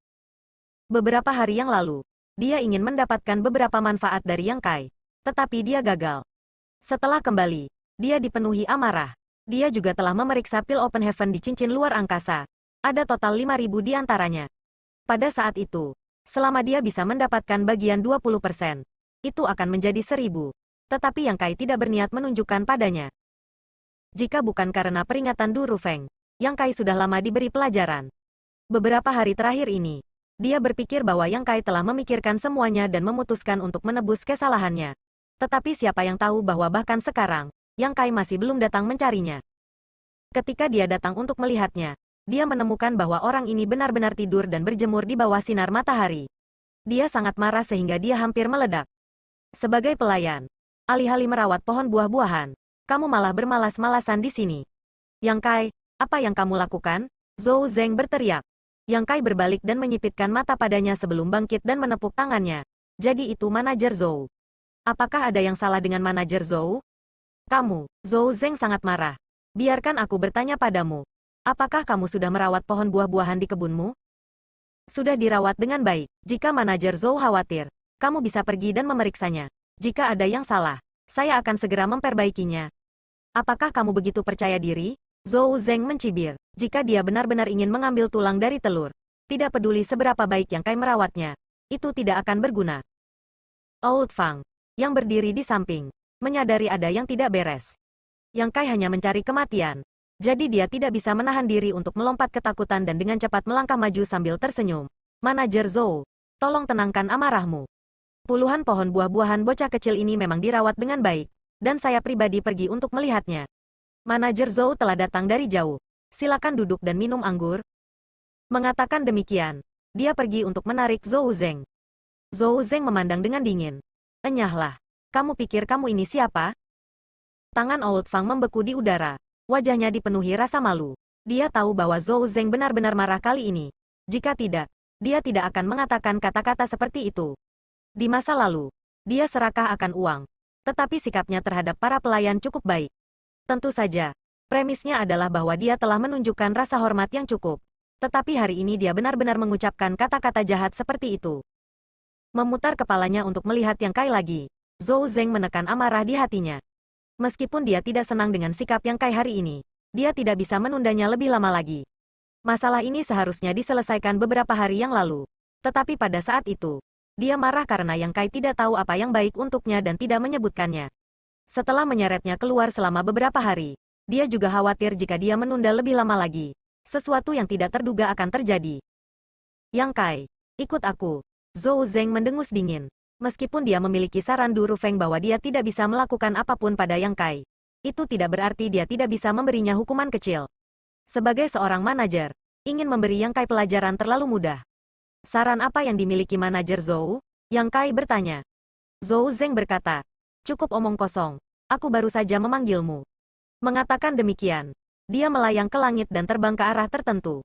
Beberapa hari yang lalu, dia ingin mendapatkan beberapa manfaat dari Yang Kai. Tetapi dia gagal. Setelah kembali, dia dipenuhi amarah. Dia juga telah memeriksa pil Open Heaven di cincin luar angkasa. Ada total 5.000 di antaranya. Pada saat itu, selama dia bisa mendapatkan bagian 20%, itu akan menjadi 1.000. Tetapi Yang Kai tidak berniat menunjukkan padanya. Jika bukan karena peringatan Du Rufeng, Yang Kai sudah lama diberi pelajaran. Beberapa hari terakhir ini, dia berpikir bahwa Yang Kai telah memikirkan semuanya dan memutuskan untuk menebus kesalahannya. Tetapi siapa yang tahu bahwa bahkan sekarang, Yang Kai masih belum datang mencarinya. Ketika dia datang untuk melihatnya, dia menemukan bahwa orang ini benar-benar tidur dan berjemur di bawah sinar matahari. Dia sangat marah sehingga dia hampir meledak. Sebagai pelayan, alih-alih merawat pohon buah-buahan, kamu malah bermalas-malasan di sini. Yang Kai, apa yang kamu lakukan? Zhou Zeng berteriak. Yang Kai berbalik dan menyipitkan mata padanya sebelum bangkit dan menepuk tangannya. Jadi itu manajer Zhou. Apakah ada yang salah dengan manajer Zhou? Kamu, Zhou Zeng sangat marah. Biarkan aku bertanya padamu. Apakah kamu sudah merawat pohon buah-buahan di kebunmu? Sudah dirawat dengan baik. Jika manajer Zhou khawatir, kamu bisa pergi dan memeriksanya. Jika ada yang salah, saya akan segera memperbaikinya. Apakah kamu begitu percaya diri? Zhou Zeng mencibir. Jika dia benar-benar ingin mengambil tulang dari telur, tidak peduli seberapa baik Yang Kai merawatnya, itu tidak akan berguna. Old Fang, yang berdiri di samping, menyadari ada yang tidak beres. Yang Kai hanya mencari kematian. Jadi dia tidak bisa menahan diri untuk melompat ketakutan dan dengan cepat melangkah maju sambil tersenyum. Manajer Zhou, tolong tenangkan amarahmu. Puluhan pohon buah-buahan bocah kecil ini memang dirawat dengan baik. dan saya pribadi pergi untuk melihatnya. Manajer Zhou telah datang dari jauh. Silakan duduk dan minum anggur. Mengatakan demikian, dia pergi untuk menarik Zhou Zeng. Zhou Zeng memandang dengan dingin. Enyahlah. Kamu pikir kamu ini siapa? Tangan Old Fang membeku di udara. Wajahnya dipenuhi rasa malu. Dia tahu bahwa Zhou Zeng benar-benar marah kali ini. Jika tidak, dia tidak akan mengatakan kata-kata seperti itu. Di masa lalu, dia serakah akan uang. Tetapi sikapnya terhadap para pelayan cukup baik. Tentu saja, premisnya adalah bahwa dia telah menunjukkan rasa hormat yang cukup. Tetapi hari ini dia benar-benar mengucapkan kata-kata jahat seperti itu. Memutar kepalanya untuk melihat Yang Kai lagi. Zhou Zeng menekan amarah di hatinya. Meskipun dia tidak senang dengan sikap Yang Kai hari ini, dia tidak bisa menundanya lebih lama lagi. Masalah ini seharusnya diselesaikan beberapa hari yang lalu. Tetapi pada saat itu, dia marah karena Yang Kai tidak tahu apa yang baik untuknya dan tidak menyebutkannya. Setelah menyeretnya keluar selama beberapa hari, dia juga khawatir jika dia menunda lebih lama lagi. Sesuatu yang tidak terduga akan terjadi. Yang Kai, ikut aku. Zhou Zeng mendengus dingin. Meskipun dia memiliki saran Du Rufeng bahwa dia tidak bisa melakukan apapun pada Yang Kai, itu tidak berarti dia tidak bisa memberinya hukuman kecil. Sebagai seorang manajer, ingin memberi Yang Kai pelajaran terlalu mudah. Saran apa yang dimiliki manajer Zhou? Yang Kai bertanya. Zhou Zeng berkata, cukup omong kosong, aku baru saja memanggilmu. Mengatakan demikian, dia melayang ke langit dan terbang ke arah tertentu.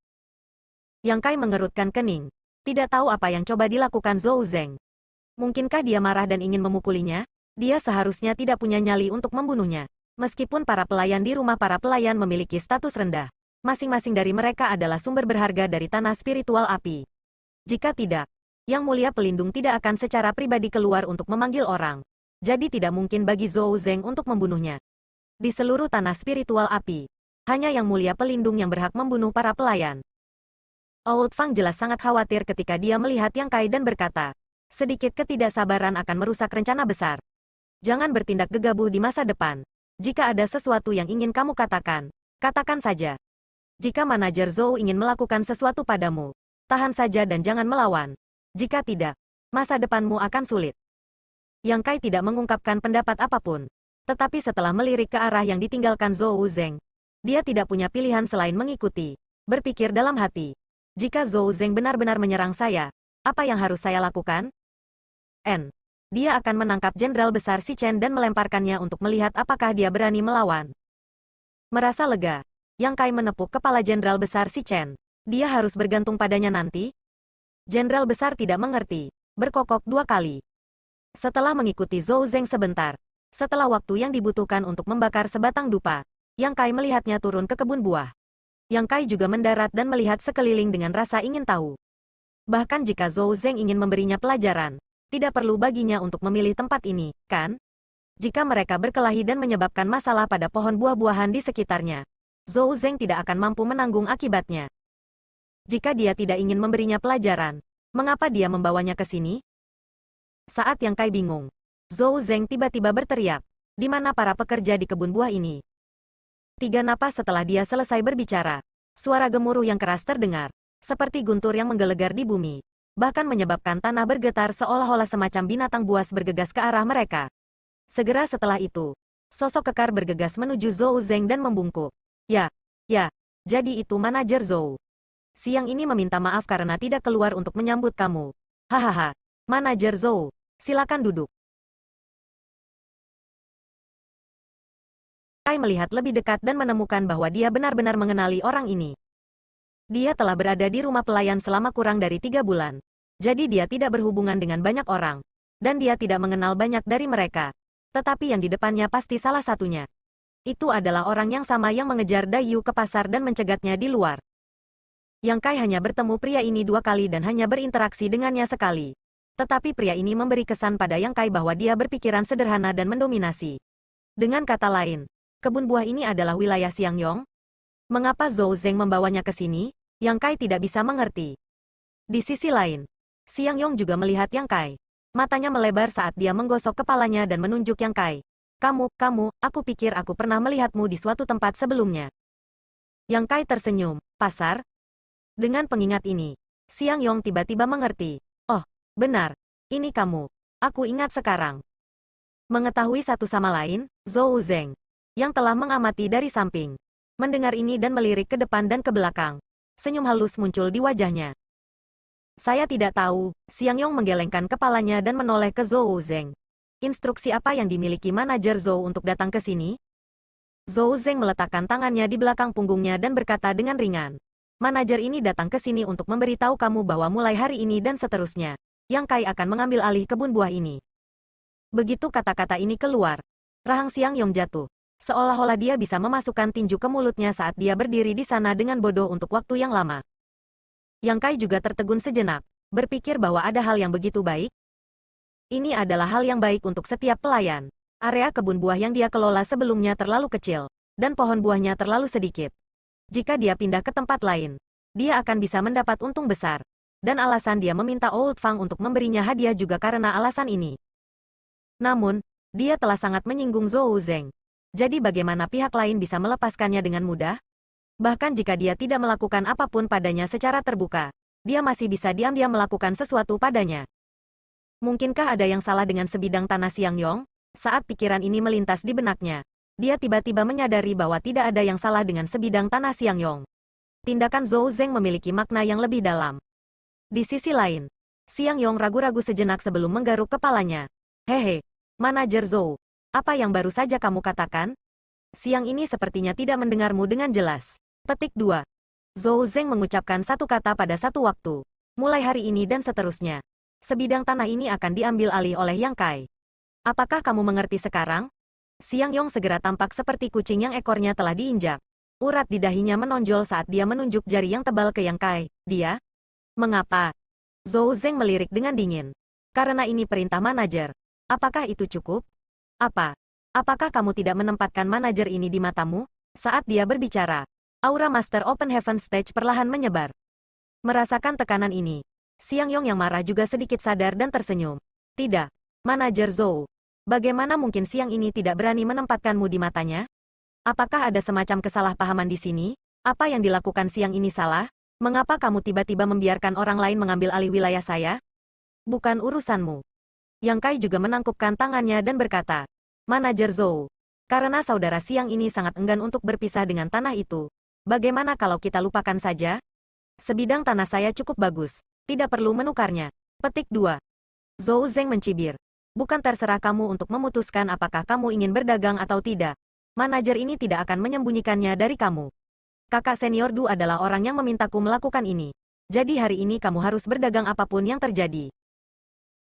Yang Kai mengerutkan kening, tidak tahu apa yang coba dilakukan Zhou Zeng. Mungkinkah dia marah dan ingin memukulinya? Dia seharusnya tidak punya nyali untuk membunuhnya. Meskipun para pelayan di rumah para pelayan memiliki status rendah, masing-masing dari mereka adalah sumber berharga dari tanah spiritual api. Jika tidak, Yang Mulia Pelindung tidak akan secara pribadi keluar untuk memanggil orang. Jadi tidak mungkin bagi Zhou Zeng untuk membunuhnya. Di seluruh tanah spiritual api, hanya Yang Mulia Pelindung yang berhak membunuh para pelayan. Old Fang jelas sangat khawatir ketika dia melihat Yang Kai dan berkata, sedikit ketidaksabaran akan merusak rencana besar. Jangan bertindak gegabah di masa depan. Jika ada sesuatu yang ingin kamu katakan, katakan saja. Jika manajer Zhou ingin melakukan sesuatu padamu, tahan saja dan jangan melawan. Jika tidak, masa depanmu akan sulit. Yang Kai tidak mengungkapkan pendapat apapun. Tetapi setelah melirik ke arah yang ditinggalkan Zhou Zeng, dia tidak punya pilihan selain mengikuti. Berpikir dalam hati, jika Zhou Zeng benar-benar menyerang saya, apa yang harus saya lakukan? Dia akan menangkap Jenderal Besar Si Chen dan melemparkannya untuk melihat apakah dia berani melawan. Merasa lega, Yang Kai menepuk kepala Jenderal Besar Si Chen. Dia harus bergantung padanya nanti? Jenderal Besar tidak mengerti, berkokok 2 kali. Setelah mengikuti Zhou Zeng sebentar, setelah waktu yang dibutuhkan untuk membakar sebatang dupa, Yang Kai melihatnya turun ke kebun buah. Yang Kai juga mendarat dan melihat sekeliling dengan rasa ingin tahu. Bahkan jika Zhou Zeng ingin memberinya pelajaran, tidak perlu baginya untuk memilih tempat ini, kan? Jika mereka berkelahi dan menyebabkan masalah pada pohon buah-buahan di sekitarnya, Zhou Zeng tidak akan mampu menanggung akibatnya. Jika dia tidak ingin memberinya pelajaran, mengapa dia membawanya ke sini? Saat Yang Kai bingung, Zhou Zeng tiba-tiba berteriak, di mana para pekerja di kebun buah ini? 3 napas setelah dia selesai berbicara, suara gemuruh yang keras terdengar, seperti guntur yang menggelegar di bumi, bahkan menyebabkan tanah bergetar seolah-olah semacam binatang buas bergegas ke arah mereka. Segera setelah itu, sosok kekar bergegas menuju Zhou Zeng dan membungkuk. Ya, jadi itu manajer Zhou. Siang ini meminta maaf karena tidak keluar untuk menyambut kamu. Hahaha, manajer Zhou, silakan duduk. Kai melihat lebih dekat dan menemukan bahwa dia benar-benar mengenali orang ini. Dia telah berada di rumah pelayan selama kurang dari 3 bulan. Jadi dia tidak berhubungan dengan banyak orang. Dan dia tidak mengenal banyak dari mereka. Tetapi yang di depannya pasti salah satunya. Itu adalah orang yang sama yang mengejar Dayu ke pasar dan mencegatnya di luar. Yang Kai hanya bertemu pria ini 2 kali dan hanya berinteraksi dengannya sekali. Tetapi pria ini memberi kesan pada Yang Kai bahwa dia berpikiran sederhana dan mendominasi. Dengan kata lain, kebun buah ini adalah wilayah Xiangyong? Mengapa Zhou Zeng membawanya ke sini? Yang Kai tidak bisa mengerti. Di sisi lain, Xiangyong juga melihat Yang Kai. Matanya melebar saat dia menggosok kepalanya dan menunjuk Yang Kai. Kamu, aku pikir aku pernah melihatmu di suatu tempat sebelumnya. Yang Kai tersenyum. Pasar? Dengan pengingat ini, Xiangyong tiba-tiba mengerti. Oh, benar. Ini kamu. Aku ingat sekarang. Mengetahui satu sama lain, Zhou Zeng, yang telah mengamati dari samping, mendengar ini dan melirik ke depan dan ke belakang. Senyum halus muncul di wajahnya. Saya tidak tahu, Xiang Yong menggelengkan kepalanya dan menoleh ke Zhou Zeng. Instruksi apa yang dimiliki manajer Zhou untuk datang ke sini? Zhou Zeng meletakkan tangannya di belakang punggungnya dan berkata dengan ringan. Manajer ini datang ke sini untuk memberitahu kamu bahwa mulai hari ini dan seterusnya, Yang Kai akan mengambil alih kebun buah ini. Begitu kata-kata ini keluar, rahang Xiang Yong jatuh. Seolah-olah dia bisa memasukkan tinju ke mulutnya saat dia berdiri di sana dengan bodoh untuk waktu yang lama. Yang Kai juga tertegun sejenak, berpikir bahwa ada hal yang begitu baik. Ini adalah hal yang baik untuk setiap pelayan. Area kebun buah yang dia kelola sebelumnya terlalu kecil, dan pohon buahnya terlalu sedikit. Jika dia pindah ke tempat lain, dia akan bisa mendapat untung besar. Dan alasan dia meminta Old Fang untuk memberinya hadiah juga karena alasan ini. Namun, dia telah sangat menyinggung Zhou Zeng. Jadi bagaimana pihak lain bisa melepaskannya dengan mudah? Bahkan jika dia tidak melakukan apapun padanya secara terbuka, dia masih bisa diam-diam melakukan sesuatu padanya. Mungkinkah ada yang salah dengan sebidang tanah Xiang Yong? Saat pikiran ini melintas di benaknya, dia tiba-tiba menyadari bahwa tidak ada yang salah dengan sebidang tanah Xiang Yong. Tindakan Zhou Zeng memiliki makna yang lebih dalam. Di sisi lain, Xiang Yong ragu-ragu sejenak sebelum menggaruk kepalanya. Hehe, manajer Zhou, apa yang baru saja kamu katakan? Siang ini sepertinya tidak mendengarmu dengan jelas. Petik 2. Zhou Zeng mengucapkan satu kata pada satu waktu. Mulai hari ini dan seterusnya, sebidang tanah ini akan diambil alih oleh Yang Kai. Apakah kamu mengerti sekarang? Xiang Yong segera tampak seperti kucing yang ekornya telah diinjak. Urat di dahinya menonjol saat dia menunjuk jari yang tebal ke Yang Kai. Dia? Mengapa? Zhou Zeng melirik dengan dingin. Karena ini perintah manajer. Apakah itu cukup? Apa? Apakah kamu tidak menempatkan manajer ini di matamu? Saat dia berbicara, aura Master Open Heaven Stage perlahan menyebar. Merasakan tekanan ini, Xiang Yong yang marah juga sedikit sadar dan tersenyum. Tidak, manajer Zhou. Bagaimana mungkin siang ini tidak berani menempatkanmu di matanya? Apakah ada semacam kesalahpahaman di sini? Apa yang dilakukan siang ini salah? Mengapa kamu tiba-tiba membiarkan orang lain mengambil alih wilayah saya? Bukan urusanmu. Yang Kai juga menangkupkan tangannya dan berkata, Manajer Zhou, karena saudara siang ini sangat enggan untuk berpisah dengan tanah itu. Bagaimana kalau kita lupakan saja? Sebidang tanah saya cukup bagus, tidak perlu menukarnya. Petik 2. Zhou Zeng mencibir. Bukan terserah kamu untuk memutuskan apakah kamu ingin berdagang atau tidak. Manajer ini tidak akan menyembunyikannya dari kamu. Kakak senior Du adalah orang yang memintaku melakukan ini. Jadi hari ini kamu harus berdagang apapun yang terjadi.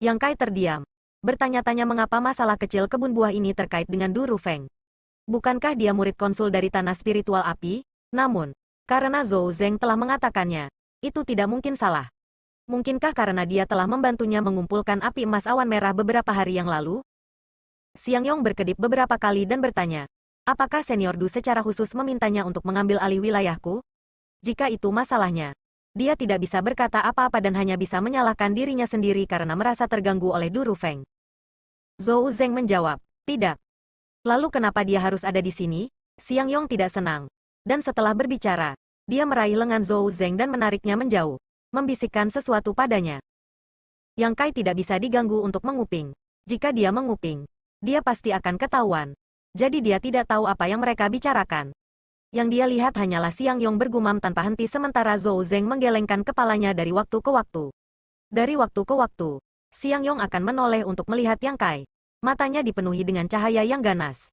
Yang Kai terdiam. Bertanya-tanya mengapa masalah kecil kebun buah ini terkait dengan Du Rufeng. Bukankah dia murid konsul dari tanah spiritual api? Namun, karena Zhou Zeng telah mengatakannya, itu tidak mungkin salah. Mungkinkah karena dia telah membantunya mengumpulkan api emas awan merah beberapa hari yang lalu? Xiang Yong berkedip beberapa kali dan bertanya, apakah senior Du secara khusus memintanya untuk mengambil alih wilayahku? Jika itu masalahnya, dia tidak bisa berkata apa-apa dan hanya bisa menyalahkan dirinya sendiri karena merasa terganggu oleh Du Rufeng. Zhou Zeng menjawab, tidak. Lalu kenapa dia harus ada di sini? Xiang Yong tidak senang. Dan setelah berbicara, dia meraih lengan Zhou Zeng dan menariknya menjauh, membisikkan sesuatu padanya. Yang Kai tidak bisa diganggu untuk menguping. Jika dia menguping, dia pasti akan ketahuan. Jadi dia tidak tahu apa yang mereka bicarakan. Yang dia lihat hanyalah Xiang Yong bergumam tanpa henti sementara Zhou Zeng menggelengkan kepalanya dari waktu ke waktu. Dari waktu ke waktu, Xiang Yong akan menoleh untuk melihat Yang Kai. Matanya dipenuhi dengan cahaya yang ganas.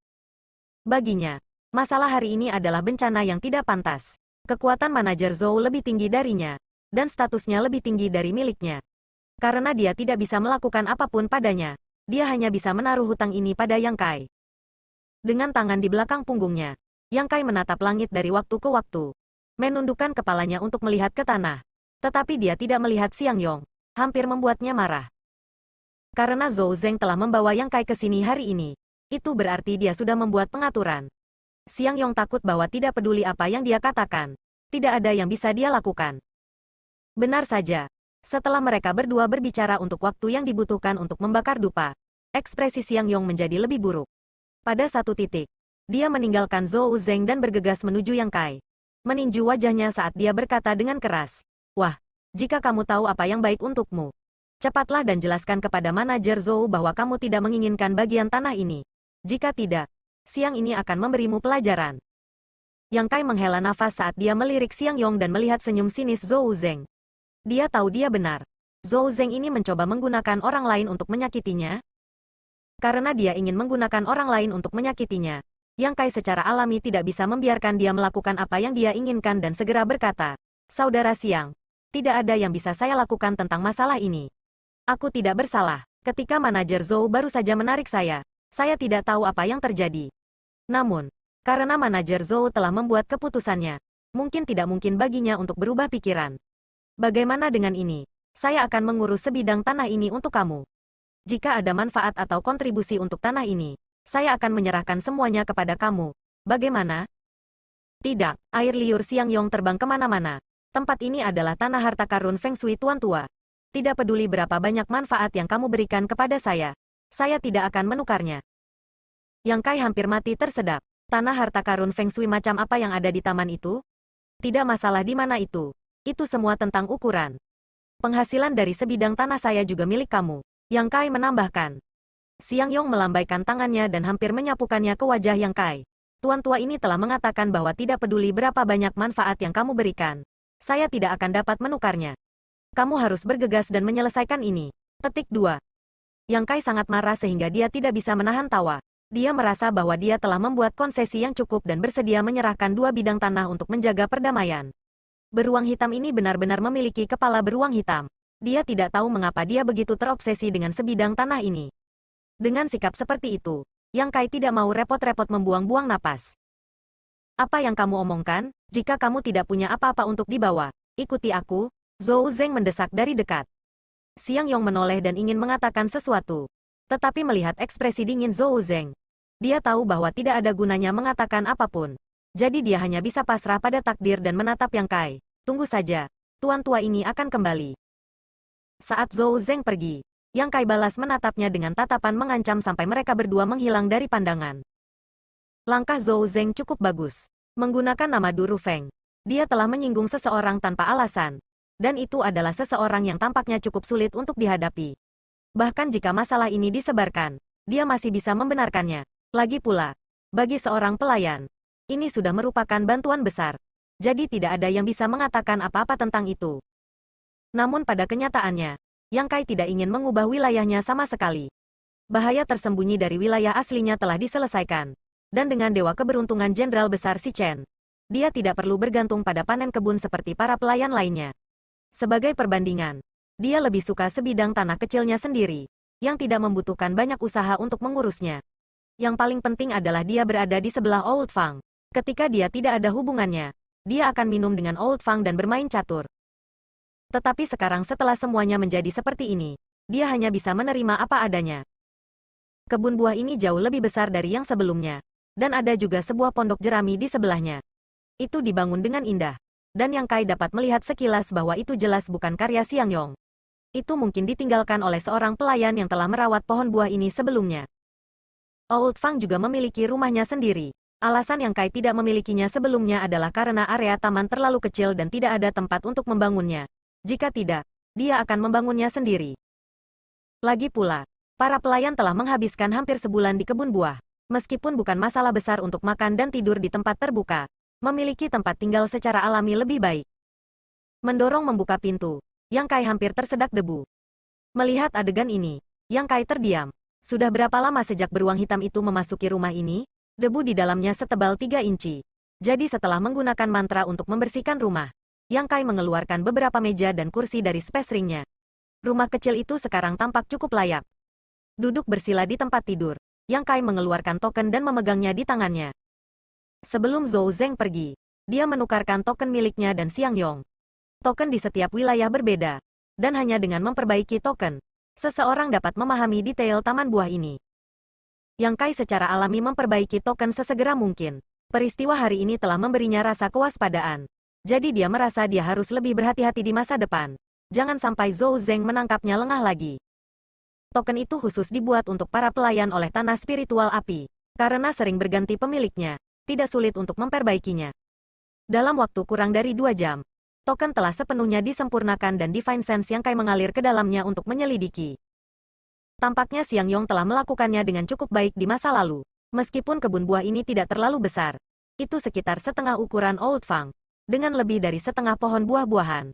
Baginya, masalah hari ini adalah bencana yang tidak pantas. Kekuatan manajer Zhou lebih tinggi darinya, dan statusnya lebih tinggi dari miliknya. Karena dia tidak bisa melakukan apapun padanya, dia hanya bisa menaruh hutang ini pada Yang Kai. Dengan tangan di belakang punggungnya, Yang Kai menatap langit dari waktu ke waktu, menundukkan kepalanya untuk melihat ke tanah. Tetapi dia tidak melihat Xiang Yong, hampir membuatnya marah. Karena Zhou Zeng telah membawa Yang Kai ke sini hari ini, itu berarti dia sudah membuat pengaturan. Xiang Yong takut bahwa tidak peduli apa yang dia katakan, tidak ada yang bisa dia lakukan. Benar saja, setelah mereka berdua berbicara untuk waktu yang dibutuhkan untuk membakar dupa, ekspresi Xiang Yong menjadi lebih buruk. Pada satu titik, dia meninggalkan Zhou Zeng dan bergegas menuju Yang Kai. Meninju wajahnya saat dia berkata dengan keras, "Wah, jika kamu tahu apa yang baik untukmu, Cepatlah dan jelaskan kepada manajer Zhou bahwa kamu tidak menginginkan bagian tanah ini. Jika tidak, siang ini akan memberimu pelajaran. Yang Kai menghela nafas saat dia melirik Xiang Yong dan melihat senyum sinis Zhou Zeng. Dia tahu dia benar. Zhou Zeng ini mencoba menggunakan orang lain untuk menyakitinya. Karena dia ingin menggunakan orang lain untuk menyakitinya, Yang Kai secara alami tidak bisa membiarkan dia melakukan apa yang dia inginkan dan segera berkata, "Saudara Xiang, tidak ada yang bisa saya lakukan tentang masalah ini. Aku tidak bersalah. Ketika manajer Zhou baru saja menarik saya tidak tahu apa yang terjadi. Namun, karena manajer Zhou telah membuat keputusannya, mungkin tidak mungkin baginya untuk berubah pikiran. Bagaimana dengan ini? Saya akan mengurus sebidang tanah ini untuk kamu. Jika ada manfaat atau kontribusi untuk tanah ini, saya akan menyerahkan semuanya kepada kamu. Bagaimana?" "Tidak." Air liur Xiang Yong terbang kemana-mana. "Tempat ini adalah tanah harta karun Feng Shui Tuan Tua. Tidak peduli berapa banyak manfaat yang kamu berikan kepada saya tidak akan menukarnya." Yang Kai hampir mati tersedak. Tanah harta karun Feng Shui macam apa yang ada di taman itu? Tidak masalah di mana itu. Itu semua tentang ukuran. Penghasilan dari sebidang tanah saya juga milik kamu. Yang Kai menambahkan. Xiang Yong melambaikan tangannya dan hampir menyapukannya ke wajah Yang Kai. "Tuan tua ini telah mengatakan bahwa tidak peduli berapa banyak manfaat yang kamu berikan, saya tidak akan dapat menukarnya. Kamu harus bergegas dan menyelesaikan ini." Petik 2. Yang Kai sangat marah sehingga dia tidak bisa menahan tawa. Dia merasa bahwa dia telah membuat konsesi yang cukup dan bersedia menyerahkan 2 bidang tanah untuk menjaga perdamaian. Beruang hitam ini benar-benar memiliki kepala beruang hitam. Dia tidak tahu mengapa dia begitu terobsesi dengan sebidang tanah ini. Dengan sikap seperti itu, Yang Kai tidak mau repot-repot membuang-buang napas. "Apa yang kamu omongkan? Jika kamu tidak punya apa-apa untuk dibawa, ikuti aku." Zhou Zeng mendesak dari dekat. Xiang Yong menoleh dan ingin mengatakan sesuatu. Tetapi melihat ekspresi dingin Zhou Zeng, dia tahu bahwa tidak ada gunanya mengatakan apapun. Jadi dia hanya bisa pasrah pada takdir dan menatap Yang Kai. "Tunggu saja, tuan tua ini akan kembali." Saat Zhou Zeng pergi, Yang Kai balas menatapnya dengan tatapan mengancam sampai mereka berdua menghilang dari pandangan. Langkah Zhou Zeng cukup bagus. Menggunakan nama Duru Feng, dia telah menyinggung seseorang tanpa alasan. Dan itu adalah seseorang yang tampaknya cukup sulit untuk dihadapi. Bahkan jika masalah ini disebarkan, dia masih bisa membenarkannya. Lagi pula, bagi seorang pelayan, ini sudah merupakan bantuan besar. Jadi tidak ada yang bisa mengatakan apa-apa tentang itu. Namun pada kenyataannya, Yang Kai tidak ingin mengubah wilayahnya sama sekali. Bahaya tersembunyi dari wilayah aslinya telah diselesaikan. Dan dengan Dewa Keberuntungan Jenderal Besar Si Chen, dia tidak perlu bergantung pada panen kebun seperti para pelayan lainnya. Sebagai perbandingan, dia lebih suka sebidang tanah kecilnya sendiri, yang tidak membutuhkan banyak usaha untuk mengurusnya. Yang paling penting adalah dia berada di sebelah Old Fang. Ketika dia tidak ada hubungannya, dia akan minum dengan Old Fang dan bermain catur. Tetapi sekarang setelah semuanya menjadi seperti ini, dia hanya bisa menerima apa adanya. Kebun buah ini jauh lebih besar dari yang sebelumnya. Dan ada juga sebuah pondok jerami di sebelahnya. Itu dibangun dengan indah. Dan Yang Kai dapat melihat sekilas bahwa itu jelas bukan karya Xiang Yong. Itu mungkin ditinggalkan oleh seorang pelayan yang telah merawat pohon buah ini sebelumnya. Old Fang juga memiliki rumahnya sendiri. Alasan Yang Kai tidak memilikinya sebelumnya adalah karena area taman terlalu kecil dan tidak ada tempat untuk membangunnya. Jika tidak, dia akan membangunnya sendiri. Lagi pula, para pelayan telah menghabiskan hampir sebulan di kebun buah. Meskipun bukan masalah besar untuk makan dan tidur di tempat terbuka, memiliki tempat tinggal secara alami lebih baik. Mendorong membuka pintu, Yang Kai hampir tersedak debu. Melihat adegan ini, Yang Kai terdiam. Sudah berapa lama sejak beruang hitam itu memasuki rumah ini? Debu di dalamnya setebal 3 inci. Jadi setelah menggunakan mantra untuk membersihkan rumah, Yang Kai mengeluarkan beberapa meja dan kursi dari space ringnya. Rumah kecil itu sekarang tampak cukup layak. Duduk bersila di tempat tidur, Yang Kai mengeluarkan token dan memegangnya di tangannya. Sebelum Zhou Zeng pergi, dia menukarkan token miliknya dan Xiang Yong. Token di setiap wilayah berbeda, dan hanya dengan memperbaiki token, seseorang dapat memahami detail taman buah ini. Yang Kai secara alami memperbaiki token sesegera mungkin. Peristiwa hari ini telah memberinya rasa kewaspadaan. Jadi dia merasa dia harus lebih berhati-hati di masa depan. Jangan sampai Zhou Zeng menangkapnya lengah lagi. Token itu khusus dibuat untuk para pelayan oleh tanah spiritual api. Karena sering berganti pemiliknya, tidak sulit untuk memperbaikinya. Dalam waktu kurang dari 2 jam, Token telah sepenuhnya disempurnakan dan Divine Sense Yang Kai mengalir ke dalamnya untuk menyelidiki. Tampaknya Xiang Yong telah melakukannya dengan cukup baik di masa lalu. Meskipun kebun buah ini tidak terlalu besar, itu sekitar setengah ukuran Old Fang, dengan lebih dari setengah pohon buah-buahan.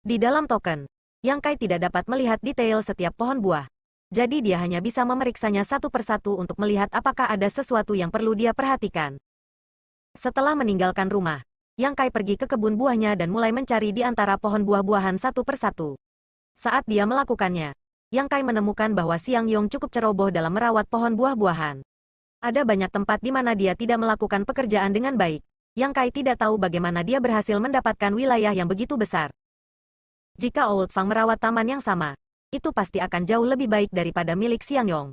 Di dalam token, Yang Kai tidak dapat melihat detail setiap pohon buah. Jadi dia hanya bisa memeriksanya satu persatu untuk melihat apakah ada sesuatu yang perlu dia perhatikan. Setelah meninggalkan rumah, Yang Kai pergi ke kebun buahnya dan mulai mencari di antara pohon buah-buahan satu persatu. Saat dia melakukannya, Yang Kai menemukan bahwa Xiang Yong cukup ceroboh dalam merawat pohon buah-buahan. Ada banyak tempat di mana dia tidak melakukan pekerjaan dengan baik. Yang Kai tidak tahu bagaimana dia berhasil mendapatkan wilayah yang begitu besar. Jika Old Fang merawat taman yang sama, itu pasti akan jauh lebih baik daripada milik Xiang Yong.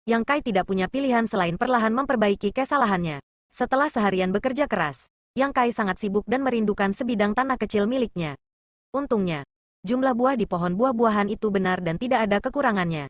Yang Kai tidak punya pilihan selain perlahan memperbaiki kesalahannya. Setelah seharian bekerja keras, Yang Kai sangat sibuk dan merindukan sebidang tanah kecil miliknya. Untungnya, jumlah buah di pohon buah-buahan itu benar dan tidak ada kekurangannya.